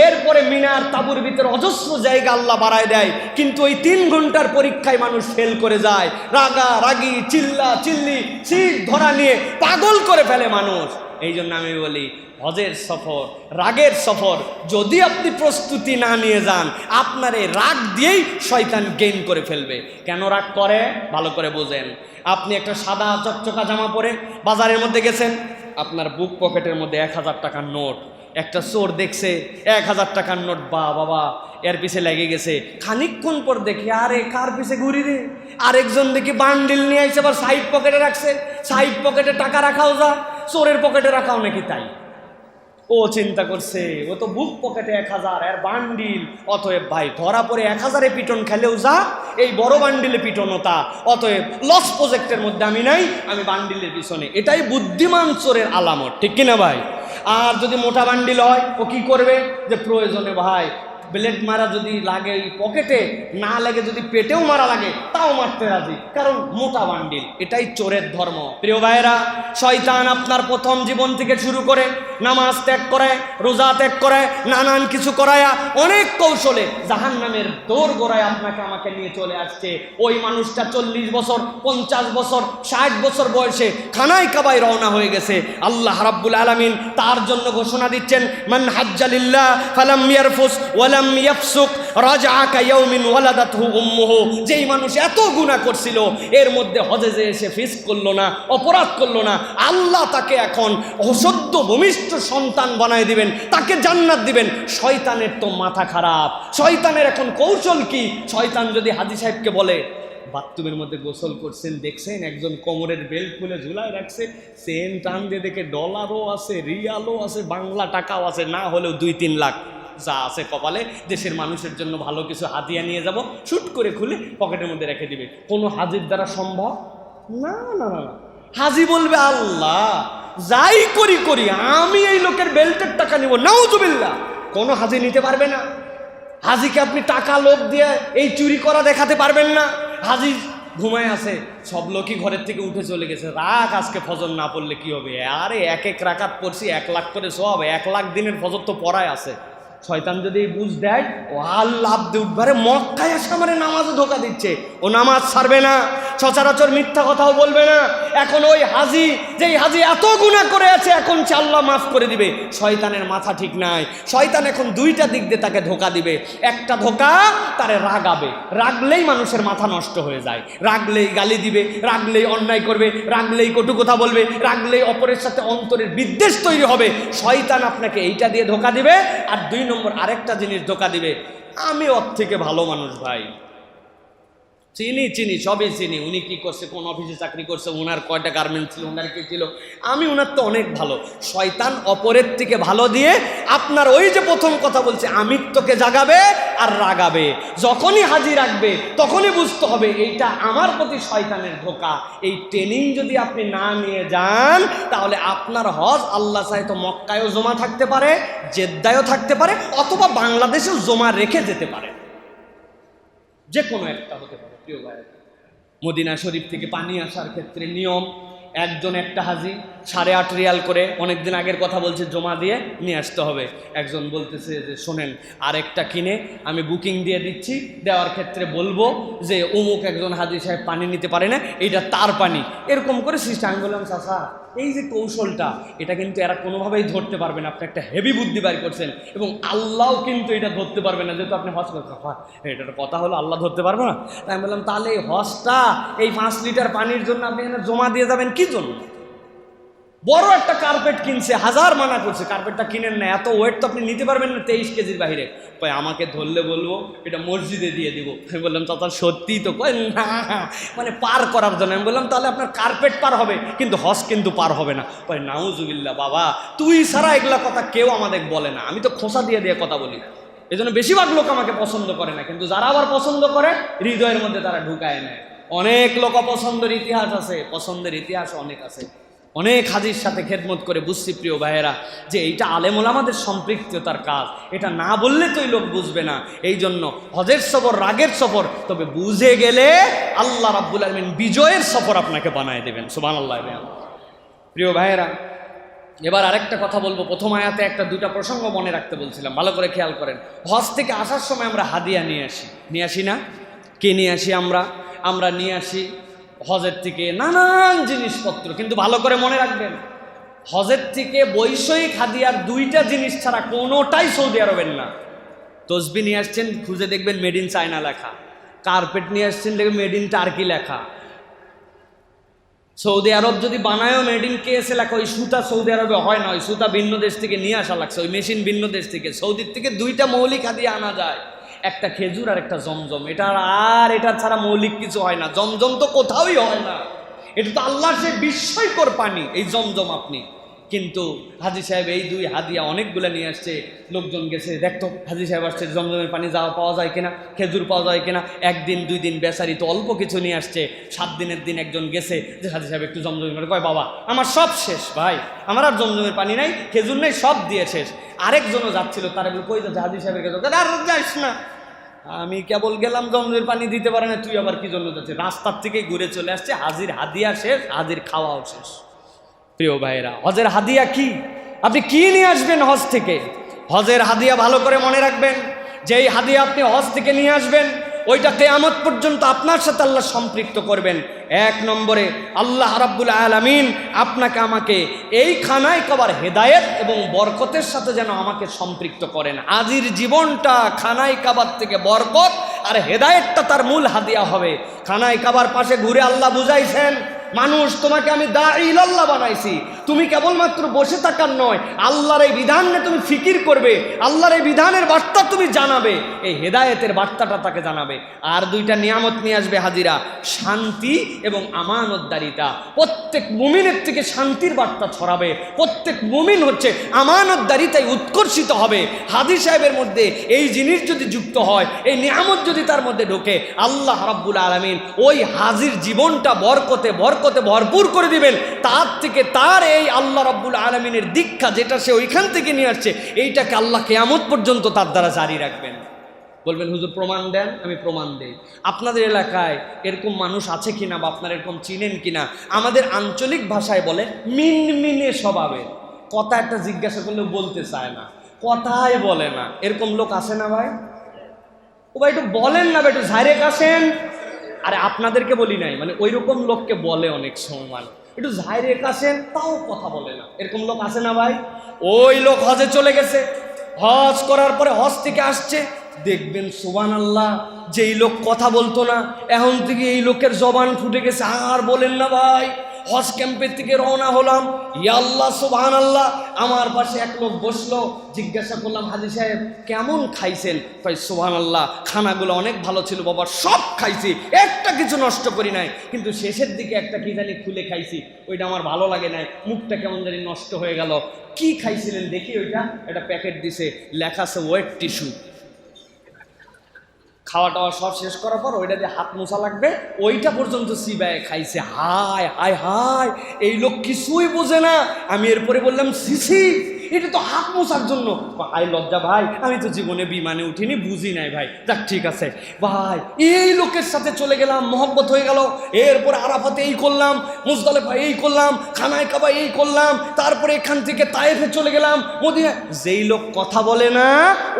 এরপরে মিনার তাবুর ভিতরে অজস্র জায়গা আল্লাহ বাড়ায় দেয়, কিন্তু ওই 3 ঘন্টার পরীক্ষায় মানুষ ফেল করে যায়, রাগা রাগি চিল্লা চিল্লি সিট ধরা নিয়ে পাগল করে ফেলে মানুষ। এই জন্য আমি বলি হজের সফর রাগের সফর, যদি আপনি প্রস্তুতি না নিয়ে যান আপনার এই রাগ দিয়েই শয়তান গেইন করে ফেলবে। কেন রাগ করে ভালো করে বোঝেন। আপনি একটা সাদা চকচকা জামা পরে বাজারের মধ্যে গেছেন, আপনার বুক পকেটের মধ্যে 1000 টাকার নোট, একটা চোর দেখছে 1000 টাকার নোট, বাবা এর পিছে লেগে গেছে। খানিকক্ষণ পর দেখি আরে কার পিছে ঘুরি রে, আরেকজন দেখি বান্ডিল নিয়ে আসছে, আবার সাইড পকেটে রাখছে, সাইড পকেটে টাকা রাখাও যা, চোরের পকেটে রাখাও নাকি তাই। ও চিন্তা করছে ও তো বুক পকেটে 1000 এর বান্ডিল, অতএব ভাই ধরা পড়ে 1000-এ পিটন খেলেও যা, এই বড় বান্ডিলে পিটনও তা, অতএব লস প্রজেক্টের মধ্যে আমি নাই, আমি বান্ডিলের পিছনে। এটাই বুদ্ধিমান চোরের আলামত, ঠিক কিনা ভাই? আর যদি মোটা বান্ডিল হয় ও কি করবে, যে প্রয়োজনে ভাই ব্লেড মারা যদি লাগে এই পকেটে, না লাগে যদি পেটেও মারা লাগে তাও মারতে রাজি, কারণ মোটা বান্ডিল। এটাই চোরের ধর্ম। প্রিয় ভাইয়েরা, শয়তান আপনার প্রথম জীবন থেকে শুরু করে নামাজ ত্যাগ করায়, রোজা ত্যাগ করায়, নানান কিছু করায়া অনেক কৌশলে জাহান্নামের দৌড় গোড়ায় আপনাকে আমাকে নিয়ে চলে আসছে। ওই মানুষটা 40 বছর 50 বছর 60 বছর বয়সে খানায় কাবায় রওনা হয়ে গেছে। আল্লাহ রাব্বুল আলামিন তার জন্য ঘোষণা দিচ্ছেন, মান হাজ্জা লিল্লাহ ফালাম ইয়ারফুস ওয়ালাম ইয়াফসুক রাজআ কায়াউমিন ওয়ালাদাতহু উম্মুহু। যেই মানুষ এত গুনাহ করছিল, এর মধ্যে হজে যে এসে ফিস করলো না, অপরাধ করলো না, আল্লাহ তাকে এখন অসদ্য ভূমিষ্ঠ সন্তান বানায় দিবেন, তাকে জান্নাত দিবেন। শয়তানের তো মাথা খারাপ, শয়তানের এখন কৌশল কি? শয়তান যদি হাজী সাহেবকে বলে বাথরুমের মধ্যে গোসল করছেন, দেখছেন একজন কোমরের বেল্ট খুলে ঝুলায় রাখছে, চেন টান দিয়ে দেখে ডলারও আছে, রিয়ালও আছে, বাংলা টাকাও আছে, না হলেও 2-3 লাখ যা আছে কপালে, দেশের মানুষের জন্য ভালো কিছু হাদিয়া নিয়ে যাব, শুট করে খুলে পকেটের মধ্যে রেখে দিবে। কোনো হাজির দ্বারা সম্ভব না। না না না, হাজি বলবে আল্লাহ যাই করি করি আমি এই লোকের বেল্টের টাকা নিব, নাউজুবিল্লাহ। কোনো হাজি নিতে পারবে না। হাজিকে আপনি টাকা লোভ দিয়ে এই চুরি করা দেখাতে পারবেন না। হাজি ঘুমায় আছে, সব লোকই ঘরের থেকে উঠে চলে গেছে, রাখ আজকে ফজর না পড়লে কি হবে, আরে 1 রাকাত পড়ছি 1 লাখ করে সব, 1 লাখ দিনের ফজর তো পড়ায় আছে। শয়তান যদি বুঝ দেয় ও আল্লাহ আব্দে উঠবারে মক্কায় আসে আমারে নামাজে ধোকা দিচ্ছে, ও নামাজ ছাড়বে না, সচরাচর মিথ্যা কথাও বলবে না। এখন ওই হাজি, যেই হাজি এত গুনাহ করে আছে, এখন সে আল্লাহ মাফ করে দিবে। শয়তানের মাথা ঠিক নাই, শয়তান এখন 2টা দিক দিয়ে তাকে ধোকা দিবে। একটা ধোকা তারে রাগাবে, রাগলেই মানুষের মাথা নষ্ট হয়ে যায়, রাগলেই গালি দিবে, রাগলেই অন্যায় করবে, রাগলেই কটু কথা বলবে, রাগলেই অপরের সাথে অন্তরের বিদ্বেষ তৈরি হবে। শয়তান আপনাকে এইটা দিয়ে ধোকা দিবে। আর 2 নম্বর আরেকটা জিনিস ধোকা দিবে, আমি ওর থেকে ভালো মানুষ ভাই, চিনি সবই চিনি, উনি কি করছে, কোন অফিসে চাকরি করছে, ওনার কয়টা গার্মেন্টস ছিল, ওনার কি ছিল, আমি ওনার তো অনেক ভালো। শয়তান অপরের থেকে ভালো দিয়ে আপনার ওই যে প্রথম কথা বলছে আমিত্বকে জাগাবে আর রাগাবে। যখনই হাজির রাখবে তখনই বুঝতে হবে এইটা আমার প্রতি শয়তানের ধোকা। এই ট্রেনিং যদি আপনি না নিয়ে যান তাহলে আপনার হজ আল্লাহ চাহে তো মক্কায়ও জমা থাকতে পারে, জেদ্দায়ও থাকতে পারে, অথবা বাংলাদেশেও জমা রেখে যেতে পারে, যে কোনো একটা হতে পারে। প্রিয় ভাই, মদিনা শরীফ থেকে পানি আসার ক্ষেত্রে নিয়ম, একজন একটা হাজি 8.5 রিয়াল করে, অনেকদিন আগের কথা বলছে, জমা দিয়ে নিয়ে আসতে হবে। একজন বলতেছে যে শোনেন আরেকটা কিনে আমি বুকিং দিয়ে দিচ্ছি, দেওয়ার ক্ষেত্রে বলবো যে অমুক একজন হাজি সাহেব পানি নিতে পারে না, এইটা তার পানি, এরকম করে সিস্টেম। আমি বললাম চাচা এই যে কৌশলটা, এটা কিন্তু এরা কোনোভাবেই ধরতে পারবে না, আপনি একটা হেভি বুদ্ধি বাইর করছেন, এবং আল্লাহও কিন্তু এটা ধরতে পারবে না, যেহেতু আপনি হজ করতে, এটার কথা হলো আল্লাহ ধরতে পারবে না। তাই আমি বললাম তাহলে এই হজটা এই 5 লিটার পানির জন্য আপনি এখানে জমা দিয়ে যাবেন কি জন্য? বড় একটা কার্পেট কিনছে, 1000 মানা করছে, কার্পেটটা কিনেন না, এত ওয়েট তো আপনি নিতে পারবেন না 23 কেজির বাইরে। কয় আমাকে ধরলে বলবো এটা মসজিদে দিয়ে দিব। আমি বললাম চাচা সত্যিই তো? কয় না, মানে পার করার জন্য। আমি বললাম তাহলে আপনার কার্পেট পার হবে কিন্তু হজ কিন্তু পার হবে না। কয় নাউজুবিল্লাহ, বাবা তুই ছাড়া এগুলা কথা কেউ আমাদের বলে না, আমি তো খোসা দিয়ে দিয়ে কথা বলি, এই জন্য বেশিরভাগ লোক আমাকে পছন্দ করে না, কিন্তু যারা আবার পছন্দ করে হৃদয়ের মধ্যে তারা ঢুকায় নেয়। অনেক লোক অপছন্দের ইতিহাস আছে, পছন্দের ইতিহাস অনেক আছে। অনেক হাজির সাথে খেদমত করে বুঝছি প্রিয় ভাইয়েরা যে এইটা আলেম ওলামাদের সম্পৃক্ততার কাজ, এটা না বললে তো এই লোক বুঝবে না। এই জন্য হজের সফর রাগের সফর, তবে বুঝে গেলে আল্লাহ রাব্বুল আলামিন বিজয়ের সফর আপনাকে বানায় দেবেন। সুবহানাল্লাহ। প্রিয় ভাইয়েরা, এবার আরেকটা কথা বলবো। প্রথম আয়াতে একটা দুটা প্রসঙ্গ মনে রাখতে বলছিলাম, ভালো করে খেয়াল করেন। হজ থেকে আসার সময় আমরা হাদিয়া নিয়ে আসি না? কে নিয়ে আসি? আমরা নিয়ে আসি হজের থেকে নানান জিনিসপত্র। কিন্তু ভালো করে মনে রাখবেন, হজের থেকে বৈষয়িক হাদিয়ার দুইটা জিনিস ছাড়া কোনোটাই সৌদি আরবের না। তসবি নিয়ে আসছেন, খুঁজে দেখবেন মেড ইন চায়না লেখা। কার্পেট নিয়ে আসছেন, দেখবেন মেড ইন টার্কি লেখা। সৌদি আরব যদি বানায়ও মেড ইন কেএসএ লেখা, ওই সুতা সৌদি আরবে হয় না, ওই সুতা ভিন্ন দেশ থেকে নিয়ে আসা লাগছে, ওই মেশিন ভিন্ন দেশ থেকে। সৌদির থেকে দুইটা মৌলিক হাদিয়া আনা যায়, একটা খেজুর আর একটা জমজম। এটা ছাড়া মৌলিক কিছু হয় না। জমজম তো কোথাওই হয় না, এটা তো আল্লাহর সে বিস্ময়কর পানি, এই জমজম আপনি। কিন্তু হাজী সাহেব এই দুই হাদিয়া অনেকগুলো নিয়ে আসছে। লোকজন গেছে, দেখতো হাজী সাহেব আসছে, জমজমের পানি পাওয়া যায় কিনা, খেজুর পাওয়া যায় কিনা। একদিন দুই দিন বেচারি তো অল্প কিছু নিয়ে আসছে। 7 দিনের দিন একজন গেছে যে হাজী সাহেব একটু জমজমের পানি, কয় বাবা আমার সব শেষ ভাই, আমার আর জমজমের পানি নাই, খেজুর নেই, সব দিয়ে শেষ। আরেকজনও যাচ্ছিল, তারা কই যাচ্ছে হাজী সাহেবের কাছে, আর যাইস না, আমি কেবল গেলাম জমজমের পানি দিতে পারে না, তুই আবার কি জন্য যাচ্ছে? রাস্তার থেকে ঘুরে চলে আসছে, হাজির হাদিয়া শেষ, হাজির খাওয়াও শেষ। প্রিয় ভাইয়েরা, হজের হাদিয়া কি? আপনি কি নিয়ে আসবেন হজ থেকে? হজের হাদিয়া ভালো করে মনে রাখবেন, যেই হাদিয়া আপনি হজ থেকে নিয়ে আসবেন ওইটা কিয়ামত পর্যন্ত আপনার সাথে আল্লাহ সম্পৃক্ত করবেন। 1 নম্বরে আল্লাহ রাব্বুল আলামিন আপনাকে আমাকে এই খানায় কাবার হেদায়েত এবং বরকতের সাথে যেন আমাকে সম্পৃক্ত করেন। আজির জীবনটা খানায় কাবার থেকে বরকত আর হেদায়েতটা তার মূল হাদিয়া হবে। খানায় কাবার পাশে ঘুরে আল্লাহ বুঝাইছেন, মানুষ তোমাকে আমি দাঈল আল্লাহ বানাইছি, তুমি কেবলমাত্র বসে থাকার নয়, আল্লাহর এই বিধান নিয়ে তুমি ফিকির করবে, আল্লাহর এই বিধানের বার্তা তুমি জানাবে, এই হেদায়েতের বার্তাটা তাকে জানাবে। আর দুইটা নিয়ামত নিয়ে আসবে হাজিরা, শান্তি এবং আমানতদারিতা। প্রত্যেক মুমিনের থেকে শান্তির বার্তা ছড়াবে, প্রত্যেক মুমিন হচ্ছে আমানতদারিতায় উৎকর্ষিত হবে। হাজী সাহেবের মধ্যে এই জিনিস যদি যুক্ত হয়, এই নিয়ামত যদি তার মধ্যে ঢোকে, আল্লাহ রাব্বুল আলামিন ওই হাজির জীবনটা বরকতে ভরপুর করে দিবেন। তার থেকে তার এই আল্লাহ রাব্বুল আলামিনের দীক্ষা যেটা সে ওইখান থেকে নিয়ে আসছে, এইটাকে আল্লাহ কিয়ামত পর্যন্ত তার দ্বারা জারি রাখবেন। বলবেন হুজুর প্রমাণ দেন, আমি প্রমাণ দেই। আপনাদের এলাকায় এরকম মানুষ আছে কিনা বা আপনারা এরকম চিনেন কিনা? আমাদের আঞ্চলিক ভাষায় বলে মিনমিনে স্বভাবের, কথা একটা জিজ্ঞাসা করলেও বলতে চায় না, কথাই বলে না, এরকম লোক আছে না ভাই? ও ভাই একটু বলেন না ভাই, একটু ঝাড়ে কাশেন। আরে আপনাদেরকে বলি নাই, মানে ওই রকম লোককে বলে অনেক সময়, একটু ঝাড়ে কাশেন, তাও কথা বলে না, এরকম লোক আছে না ভাই? ওই লোক হজে চলে গেছে, হজ করার পরে হজ থেকে আসছে, দেখবেন সুবহানাল্লাহ, যেই লোক কথা বলতো না এখন থেকে এই লোকের জবান ফুটে গেছে। আর বলেন না ভাই, হজ ক্যাম্পের থেকে রওনা হলাম, ইয়া আল্লাহ সুবহানাল্লাহ, আমার পাশে এক লোক বসলো, জিজ্ঞাসা করলাম হাজী সাহেব কেমন খাইছেন? কয় সুবহানাল্লাহ, খানাগুলো অনেক ভালো ছিল বাবা, সব খাইছি, একটা কিছু নষ্ট করি নাই, কিন্তু শেষের দিকে একটা কি জানি খুলে খাইছি, ওইটা আমার ভালো লাগে নাই, মুখটা কেমন জানি নষ্ট হয়ে গেল। কি খাইছিলেন দেখি? ওইটা একটা প্যাকেট দিছে, লেখা আছে ওয়েট টিস্যু। খাওয়া টাওয়া সব শেষ করার পর ওইটা দিয়ে হাত মোছা লাগবে, ওইটা পর্যন্ত চিবায় খাইছে। হায় হায় হায়, এই লোক কিছুই বোঝে না। আমি এরপরে বললাম সিসি, এটা তো হাত মোছার জন্য। হাই লজ্জা ভাই, আমি তো জীবনে বিমানে উঠিনি, বুঝি নাই ভাই। যাক ঠিক আছে ভাই, এই লোকের সাথে চলে গেলাম, মহব্বত হয়ে গেল। এরপরে আরাফাতে এই করলাম, মুজদালিফা এই করলাম, খানায় কাবা এই করলাম, তারপরে এখান থেকে তায়েফে চলে গেলাম, মদিনা। যেই লোক কথা বলে না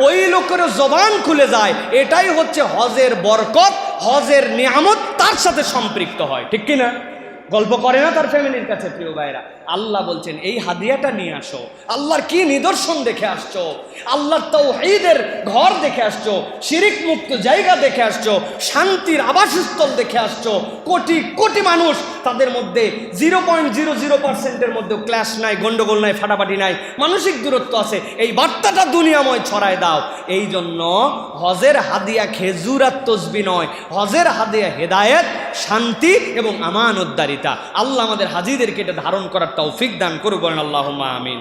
ওই লোকের জবান খুলে যায়, এটাই হচ্ছে হজের বরকত, হজের নিয়ামত তার সাথে সম্পৃক্ত হয়, ঠিক কিনা? গল্প করে না তার ফ্যামিলির কাছে। প্রিয় ভাইরা, আল্লাহ বলছেন এই হাদিয়াটা নিয়ে আসো। আল্লাহর কি নিদর্শন দেখে আসছো? আল্লাহর তাওহীদের ঘর দেখে আসছো, শিরিক মুক্ত জায়গা দেখে আসছো, শান্তির আবাসস্থল দেখে আসছো। কোটি কোটি মানুষ, তাদের মধ্যে 0.00% মধ্যে ক্লাশ নাই, গন্ডগোল নাই, ফাটাফাটি নাই, মানসিক দূরত্ব আছে। এই বার্তাটা দুনিয়াময় ছড়ায় দাও। এই জন্য হজের হাদিয়া খেজুর আর তসবি নয়, হজের হাদিয়া হেদায়েত, শান্তি এবং আমানতদারিতা। আল্লাহ আমাদের হাজিদেরকে এটা ধারণ করার তৌফিক দান করুন, বলেন আল্লাহুম্মা আমিন।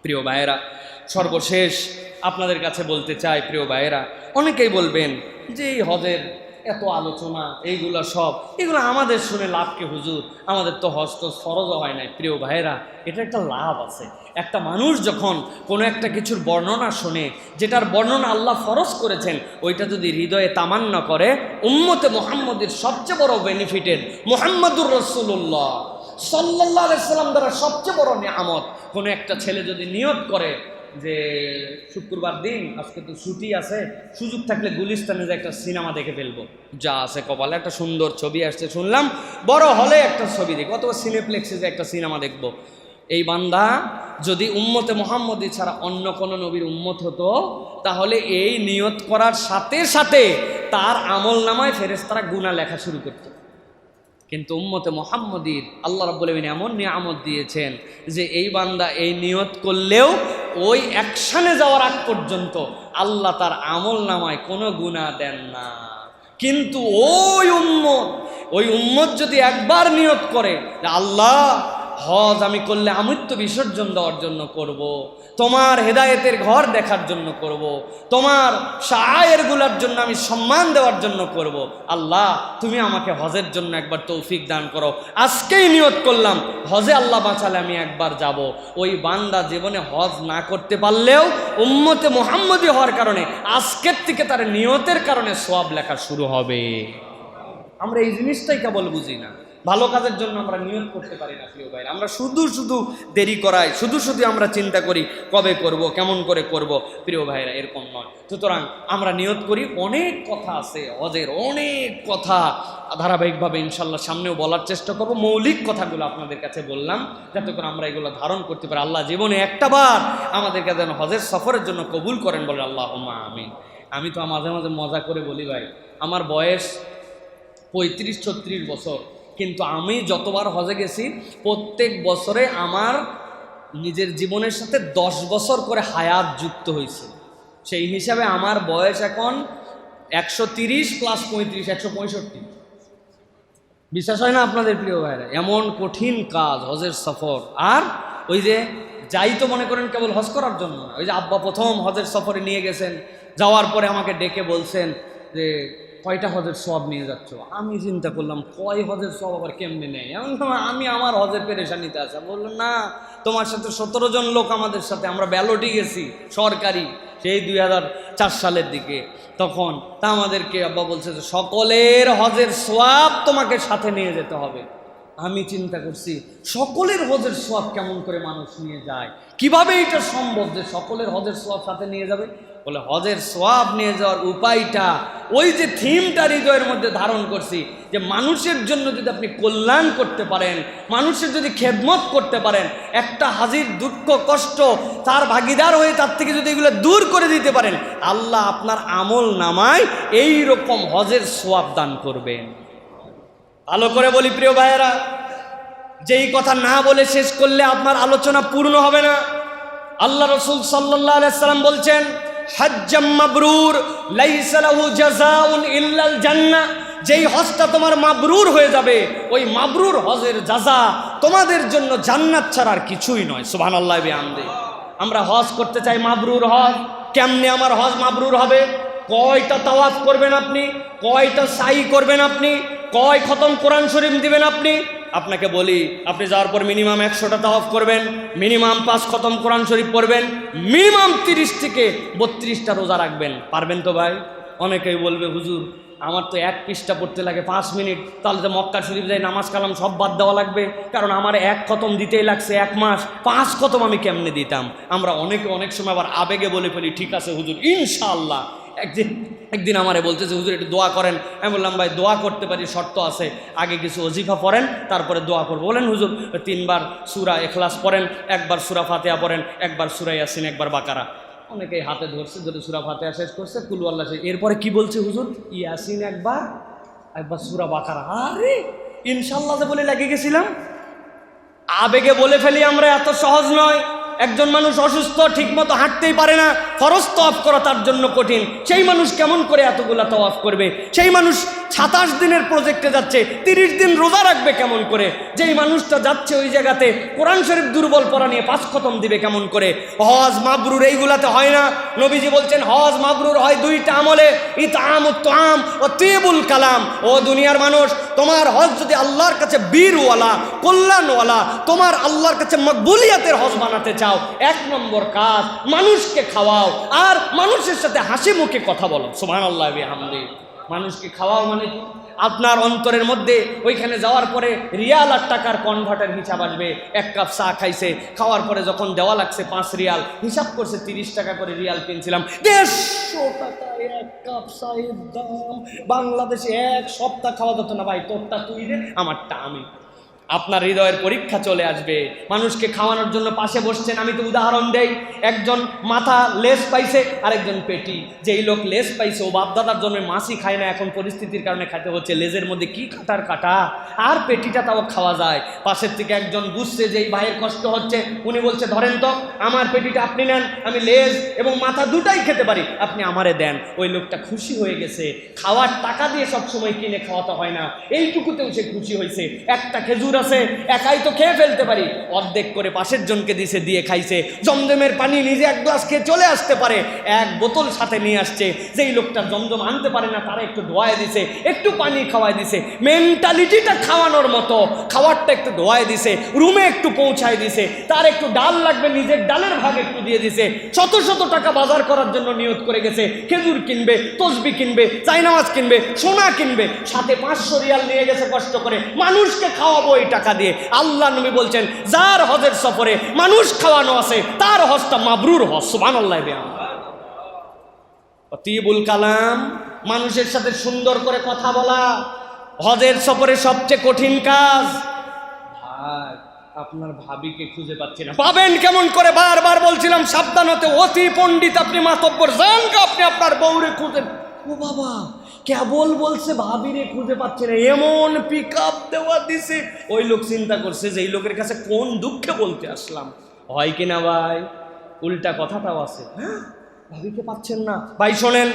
প্রিয় ভাইয়েরা, সর্বশেষ আপনাদের কাছে বলতে চাই, প্রিয় ভাইয়েরা, অনেকেই বলবেন যে এই হজের এত আলোচনা, এইগুলো সব এগুলো আমাদের শুনে লাভকে হুজুর, আমাদের তো হজ তো ফরজও হয় নাই। প্রিয় ভাইরা, এটা একটা লাভ আছে। একটা মানুষ যখন কোনো একটা কিছুর বর্ণনা শোনে, যেটার বর্ণনা আল্লাহ ফরজ করেছেন, ওইটা যদি হৃদয়ে তামান্না করে, উম্মতে মুহাম্মদের সবচেয়ে বড় বেনিফিটেড মুহাম্মদুর রাসূলুল্লাহ সাল্লাল্লাহু আলাইহি সাল্লাম দ্বারা সবচেয়ে বড় নিয়ামত। কোনো একটা ছেলে যদি নিয়ত করে যে শুক্রবার দিন আজকে তো ছুটি আছে, সুযোগ থাকলে গুলিস্তানে যে একটা সিনেমা দেখে ফেলবো, যা আছে কপালে, একটা সুন্দর ছবি আসছে শুনলাম, বড় হলে একটা ছবি দেখবো অথবা সিনেপ্লেক্সে যে একটা সিনেমা দেখবো। এই বান্দা যদি উম্মতে মুহাম্মদী ছাড়া অন্য কোনো নবীর উম্মত হতো, তাহলে এই নিয়ত করার সাথে সাথে তার আমল নামায় ফেরেশতারা গুনাহ লেখা শুরু করত। কিন্তু উম্মতে মুহাম্মদীর আল্লাহ রাব্বুল আলামিন এমন নিয়ামত দিয়েছেন যে এই বান্দা এই নিয়ত করলেও ওই অ্যাকশনে যাওয়ার আগ পর্যন্ত আল্লাহ তার আমল নামায় কোনো গুনাহ দেন না। কিন্তু ওই উম্মত যদি একবার নিয়ত করে যে আল্লাহ হজ আমি করলে আমৃত্যু বিসর্জন দেওয়ার জন্য করব, তোমার হেদায়েতের ঘর দেখার জন্য করব, তোমার শায়েরগুলোর জন্য আমি সম্মান দেওয়ার জন্য করব, আল্লাহ তুমি আমাকে হজের জন্য একবার তৌফিক দান করো, আজকেই নিয়ত করলাম হজে আল্লাহ বাঁচালে আমি একবার যাব। ওই বান্দা জীবনে হজ না করতে পারলেও উম্মতে মুহাম্মদী হওয়ার কারণে আজকের থেকে তার নিয়তের কারণে সওয়াব লেখা শুরু হবে। আমরা এই জিনিসটাই কেবল বুঝি না, ভালো কাজের জন্য আমরা নিয়ত করতে পারি না। প্রিয় ভাই, আমরা শুধু দেরি করাই, শুধু আমরা চিন্তা করি কবে করব, কেমন করে করব। প্রিয় ভাইরা, এরকম নয়। সুতরাং আমরা নিয়ত করি। অনেক কথা আছে হজের, অনেক কথা ধারাবাহিকভাবে ইনশাল্লাহ সামনেও বলার চেষ্টা করব। মৌলিক কথাগুলো আপনাদের কাছে বললাম যাতে করে আমরা এগুলো ধারণ করতে পারি। আল্লাহ জীবনে একটাবার আমাদেরকে যেন হজের সফরের জন্য কবুল করেন, বলে আল্লাহুম্মা আমিন। আমি তো মাঝে মাঝে মজা করে বলি ভাই, আমার বয়স 35-36 বছর, কিন্তু আমি যতবার হজে গেছি প্রত্যেক বছরে আমার নিজের জীবনের সাথে 10 বছর করে হায়াত যুক্ত হয়েছে। সেই হিসাবে আমার বয়স এখন 130 + 35 165। বিশ্বাস হয় না আপনাদের প্রিয় ভাইরা? এমন কঠিন কাজ হজের সফর। আর ওই যে যাই তো মনে করেন কেবল হজ করার জন্য না, ওই যে আব্বা প্রথম হজের সফরে নিয়ে গেছেন, যাওয়ার পরে আমাকে ডেকে বলছেন যে কয়টা হজের সওয়াব নিয়ে যাচ্ছ? আমি চিন্তা করলাম কয় হজের সওয়াব আবার কেমনে নেই, এমন আমি আমার হজের পেরেশানিতে আছে। বললাম না, তোমার সাথে 17 জন লোক আমাদের সাথে, আমরা ব্যালটে গেছি সরকারি, সেই 2004 সালের দিকে। তখন তা আমাদেরকে আব্বা বলছে যে সকলের হজের সওয়াব তোমাকে সাথে নিয়ে যেতে হবে। আমি চিন্তা করছি সকলের হজের সওয়াব কেমন করে মানুষ নিয়ে যায়, কিভাবে এটা সম্ভব যে সকলের হজের সওয়াব সাথে নিয়ে যাবে? বলে হজের সওয়াব নিয়ে যাওয়ার উপায়টা, ওই যে থিমটা হৃদয়ের মধ্যে ধারণ করছি যে মানুষের জন্য যদি আপনি কল্যাণ করতে পারেন, মানুষের যদি খেদমত করতে পারেন, একটা হাজির দুঃখ কষ্ট তার ভাগিদার হয়ে তার থেকে যদি এগুলো দূর করে দিতে পারেন, আল্লাহ আপনার আমল নামায় এই রকম হজের সওয়াব দান করবেন। ভালো করে বলি প্রিয় ভাইয়েরা, যেই কথা না বলে শেষ করলে আপনার আলোচনা পূর্ণ হবে না। আল্লাহ রাসূল সাল্লাল্লাহু আলাইহি সাল্লাম বলছেন, হজ্জাম মাবরুর লাইসা লাহু জাযাউন ইল্লাল জান্নাহ। যেই হজটা তোমার মাবরুর হয়ে যাবে, ওই মাবরুর হজের জাযা তোমাদের জন্য জান্নাত ছাড়া আর কিছুই নয়। সুবহানাল্লাহি বিহামদিহি। আমরা হজ করতে চাই মাবরুর হজ। কেমনে আমার হজ মাবরুর হবে? কয়টা তাওয়াফ করবেন আপনি, কয়টা সাই করবেন আপনি, কয় খতম কোরআন শরীফ দিবেন আপনি? আপনাকে বলি, আপনি যাওয়ার পর মিনিমাম 100টা তাওয়াফ করবেন, মিনিমাম 5 খতম কোরআন শরীফ পড়বেন, মিনিমাম 30 থেকে 32টা রোজা রাখবেন। পারবেন তো ভাই? অনেকেই বলবে হুজুর আমার তো 1 পৃষ্ঠা পড়তে লাগে 5 মিনিট, তাহলে তো মক্কা শরীফ যাই নামাজ কালাম সব বাদ দেওয়া লাগবে, কারণ আমার 1 খতম দিতেই লাগছে 1 মাস, 5 খতম আমি কেমনে দিতাম? আমরা অনেক সময় আবার আবেগে বলে ফেলি ঠিক আছে হুজুর ইনশাআল্লাহ। একদিন আমারে বলতেছে হুজুর একটু দোয়া করেন। আমি বললাম ভাই দোয়া করতে পারি, শর্ত আছে, আগে কিছু ওজিফা পড়েন তারপরে দোয়া করবো। বলেন হুজুর 3 বার সূরা ইখলাস পড়েন, 1 বার সূরা ফাতিহা পড়েন, 1 বার সূরা ইয়াসিন, 1 বার বাকারা। অনেকেই হাতে ধরছে, যদি সূরা ফাতিহা শেষ করছে কুল আল্লাহ শেষ, এরপরে কি বলছে হুজুর ইয়াসিন 1 বার, 1 বার সূরা বাকারা। আরে ইনশাআল্লাহ যে বলে লাগিয়ে গেছিলাম। আবেগে বলে ফেলি আমরা, এত সহজ নয়। একজন মানুষ অসুস্থ, ঠিকমতো হাঁটতেই পারে না, ফরজ তওয়াফ করা তার জন্য কঠিন, সেই মানুষ কেমন করে এতগুলা তওয়াফ করবে? সেই মানুষ 27 দিনের প্রজেক্টে যাচ্ছে, 30 দিন রোজা রাখবে কেমন করে? যেই মানুষটা যাচ্ছে ওই জায়গাতে কোরআন শরীফ দুর্বল পড়া নিয়ে 5 খতম দিবে কেমন করে? হজ মাবরুর এইগুলাতে হয় না। নবীজি বলছেন হজ মাবরুর হয় 2টা আমলে, ইতআমুত তুআম ও তিবুল কালাম। ও দুনিয়ার মানুষ, তোমার হজ যদি আল্লাহর কাছে বীরওয়ালা, কল্যাণওয়ালা, তোমার আল্লাহর কাছে মকবুলিয়াতের হজ বানাতে চাও, 1 নম্বর কাজ মানুষকে খাওয়াও আর মানুষের সাথে হাসি মুখে কথা বলো। সুবহানাল্লাহ বিহামদি। মানুষকে খাওয়াও মানে কি? আপনার অন্তরের মধ্যে ওইখানে যাওয়ার পরে রিয়াল আর টাকার কনভার্টার হিসাব আসবে। 1 কাপ চা খাইছে, খাওয়ার পরে যখন দেওয়া লাগছে 5 রিয়াল, হিসাব করছে 30 টাকা করে রিয়াল কিনছিলাম, 150 টাকায় 1 কাপ চায়ের দাম। বাংলাদেশে 1 সপ্তাহ খাওয়া যেত না ভাই, তোরটা তুই দে, আমারটা আমি। আপনার হৃদয়ের পরীক্ষা চলে আসবে। মানুষকে খাওয়ানোর জন্য পাশে বসছেন। আমি তো উদাহরণ দেই, একজন মাথা লেস পাইছে আর একজন পেটি। যেই লোক লেস পাইছে ও বাপদাদার জন্য মাছই খায় না, এখন পরিস্থিতির কারণে খাইতে হচ্ছে। লেজের মধ্যে কি কাটার কাটা, আর পেটিটা তাও খাওয়া যায়। পাশের থেকে একজন বুঝছে যে এই ভাইয়ের কষ্ট হচ্ছে, উনি বলছে ধরেন তো আমার পেটিটা আপনি নেন, আমি লেজ এবং মাথা দুটাই খেতে পারি, আপনি আমারে দেন। ওই লোকটা খুশি হয়ে গেছে। খাওয়ার টাকা দিয়ে সবসময় কিনে খাওয়াতে হয় না, এইটুকুতেও সে খুশি হয়েছে। একটা খেজুর আছে, একাই তো খেয়ে ফেলতে পারি, অর্ধেক করে পাশের জনকে দিছে, দিয়ে খাইছে। জমজমের পানি নিজে 1 গ্লাস খেয়ে চলে আসতে পারে, 1 বোতল সাথে নিয়ে আসছে। যেই লোকটা জমজম আনতে পারে না তারা একটু ধোয়ায় দিছে, একটু পানি খাওয়াই দিছে। মেন্টালিটিটা খাওয়ানোর মতো, খাওয়ারটা একটু ধোয়ায় দিছে, রুমে একটু পৌঁছায় দিছে। তার একটু ডাল লাগবে, নিজের ডালের ভাগ একটু দিয়ে দিছে। শত শত টাকা বাজার করার জন্য নিয়ত করে গেছে, খেজুর কিনবে, তসবি কিনবে, জায়নামাজ কিনবে, সোনা কিনবে, সাথে 500 রিয়াল নিয়ে গেছে কষ্ট করে। মানুষকে খাওয়াবো এই টাকা দিয়ে। আল্লাহ নবী বলছেন যার হজের সফরে মানুষ খাওয়ানো আছে তার হজটা মাবরুর হজ। সুবহানাল্লাহ। তিবুল কালাম, মানুষের সাথে সুন্দর করে কথা বলা হজের সফরে সবচেয়ে কঠিন কাজ। ভাই আপনার ভাবিকে খুঁজে পাচ্ছি না, পাবেন কেমন করে? বারবার বলছিলাম সাবধান হতে, অতি পণ্ডিত আপনি, মাতব্বর জান আপনি আপনার বউরে খুঁজে। ও বাবা, কেবল বলছে ভাবিরে খুঁজে পাচ্ছে না, এমন পিক আপ দেওয়া দিছে। ওই লোক চিন্তা করছে যে এই লোকের কাছে কোন দুঃখে বলতে আসলাম। হয় কিনা ভাই? উল্টা কথাটাও আছে। হ্যাঁ, ভাবিকে পাচ্ছেন না ভাই। শোনেন,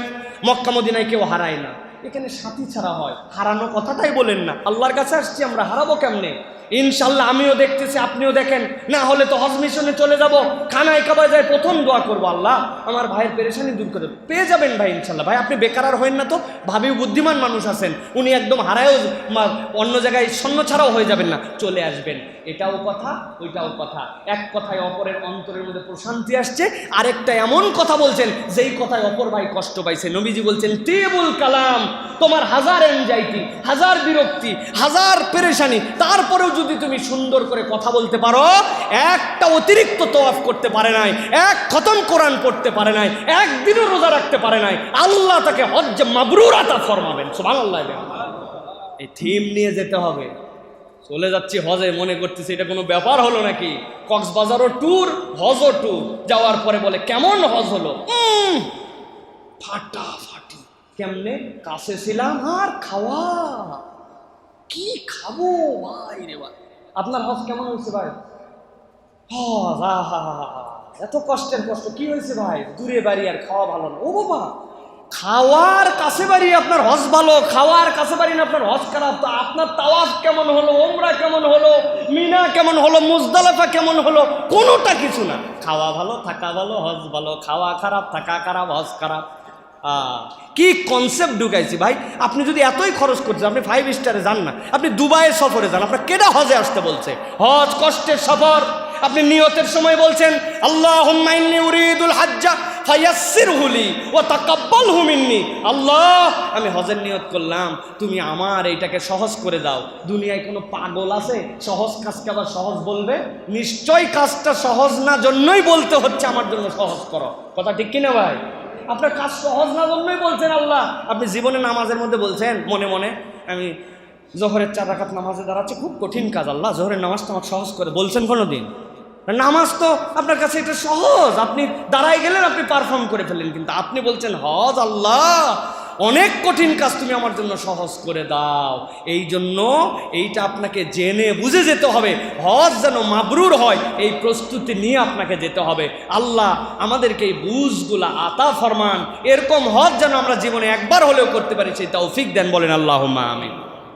মক্কা মদিনায় কেউ হারায় না, এখানে সাথী ছাড়া হয়। হারানো কথাটাই বলেন না। আল্লাহর কাছে আসছি আমরা, হারাবো কেমনে? ইনশাল্লাহ আমিও দেখতেছি, আপনিও দেখেন। না হলে তো হজ মিশনে চলে যাব, খানায় কাবায় যায় প্রথম দোয়া করবো, আল্লাহ আমার ভাইয়ের পেরেশানি দূর করে। পেয়ে যাবেন ভাই ইনশাল্লাহ। ভাই আপনি বেকার আর হবেন না তো। ভাবিও বুদ্ধিমান মানুষ আছেন, উনি একদম হারায়ও অন্য জায়গায় শূন্য ছাড়াও হয়ে যাবেন না, চলে আসবেন। এটাও কথা, ওইটাও কথা। এক কথায় অপরের অন্তরের মধ্যে প্রশান্তি আসছে, আরেকটা এমন কথা বলছেন যেই কথায় অপর ভাই কষ্ট পাইছে। নবীজি বলছেন তিবুল কালাম, তোমার 1000 এনজাইটি, 1000 বিরক্তি, 1000 পেরেশানি, তারপরেও যদি তুমি সুন্দর করে কথা বলতে পারো, একটা অতিরিক্ত তওয়াফ করতে পারে নাই, 1 খতম কোরআন পড়তে পারে নাই, একদিনও রোজা রাখতে পারে নাই, আল্লাহ তাকে হজ্জ মাবরুর আতা ফরমাবেন। সুবহানাল্লাহ। এই থিম নিয়ে যেতে হবে। চলে যাচ্ছি হজে, মনে করতেছি এটা কোনো ব্যাপার হলো নাকি? কক্সবাজারও ট্যুর, হজও ট্যুর। যাওয়ার পরে বলে কেমন হজ হলো? ফাটাফাটি। কেমনে? কাছে ছিলাম আর খাওয়া, কি খাবো ভাই রে ভাই। আপনার হজ কেমন হয়েছে ভাই? হজ এত কষ্টের কষ্ট কি হয়েছে ভাই? দূরে বাড়ি আর খাওয়া ভালো না। ও বাবা, খাওয়ার কাছে বাড়ি আপনার হজ ভালো, খাওয়ার কাছে বাড়ি না আপনার হজ খারাপ। তো আপনার তাওয়াফ কেমন হলো, ওমরা কেমন হলো, মিনা কেমন হলো, মুজদালিফা কেমন হলো? কোনোটা কিছু না। খাওয়া ভালো, থাকা ভালো, হজ ভালো। খাওয়া খারাপ, থাকা খারাপ, হজ খারাপ। কি কনসেপ্ট ঢুকাইছি ভাই। আপনি যদি এতই খরচ করছেন, আপনি 5 স্টারে যান না, আপনি দুবাইয়ের সফরে যান। আপনার কেডা হজে আসতে বলছে? হজ কষ্টের সফর। আপনি নিয়তের সময় বলছেন আল্লাহুম্মা ইন্নী উরিদুল হাজ্জা ফায়াসসিরহু লি ওয়া তাকাব্বালহু মিন্নি। আল্লাহ, আমি হজের নিয়ত করলাম, তুমি আমার এইটাকে সহজ করে দাও। দুনিয়ায় কোনো পাগল আছে সহজ কাজকে আবার সহজ বলবে? নিশ্চয় কাজটা সহজ না জন্যই বলতে হচ্ছে আমার জন্য সহজ করো। কথা ঠিক কিনা ভাই? আপনার কাজ সহজ না জন্যই বলছেন আল্লাহ। আপনি জীবনে নামাজের মধ্যে বলছেন মনে মনে, আমি জোহরের 4 রাকাত নামাজে দাঁড়াচ্ছি, খুব কঠিন কাজ, আল্লাহ জোহরের নামাজটা আমার সহজ করে। বলছেন কোনো দিন? নামাজ তো আপনার কাছে এটা সহজ, আপনি দাঁড়াই গেলেন, আপনি পারফর্ম করে ফেললেন। কিন্তু আপনি বলছেন হজ, আল্লাহ অনেক কঠিন কাজ তুমি আমার জন্য সহজ করে দাও। এই জন্য এইটা আপনাকে জেনে বুঝে যেতে হবে, হজ যেন মাবরুর হয় এই প্রস্তুতি নিয়ে আপনাকে যেতে হবে। আল্লাহ আমাদেরকে এই বুঝগুলা আতা ফরমান, এরকম হজ যেন আমরা জীবনে একবার হলেও করতে পারি, সেই তৌফিক দেন, বলেন আল্লাহুম্মা আমিন।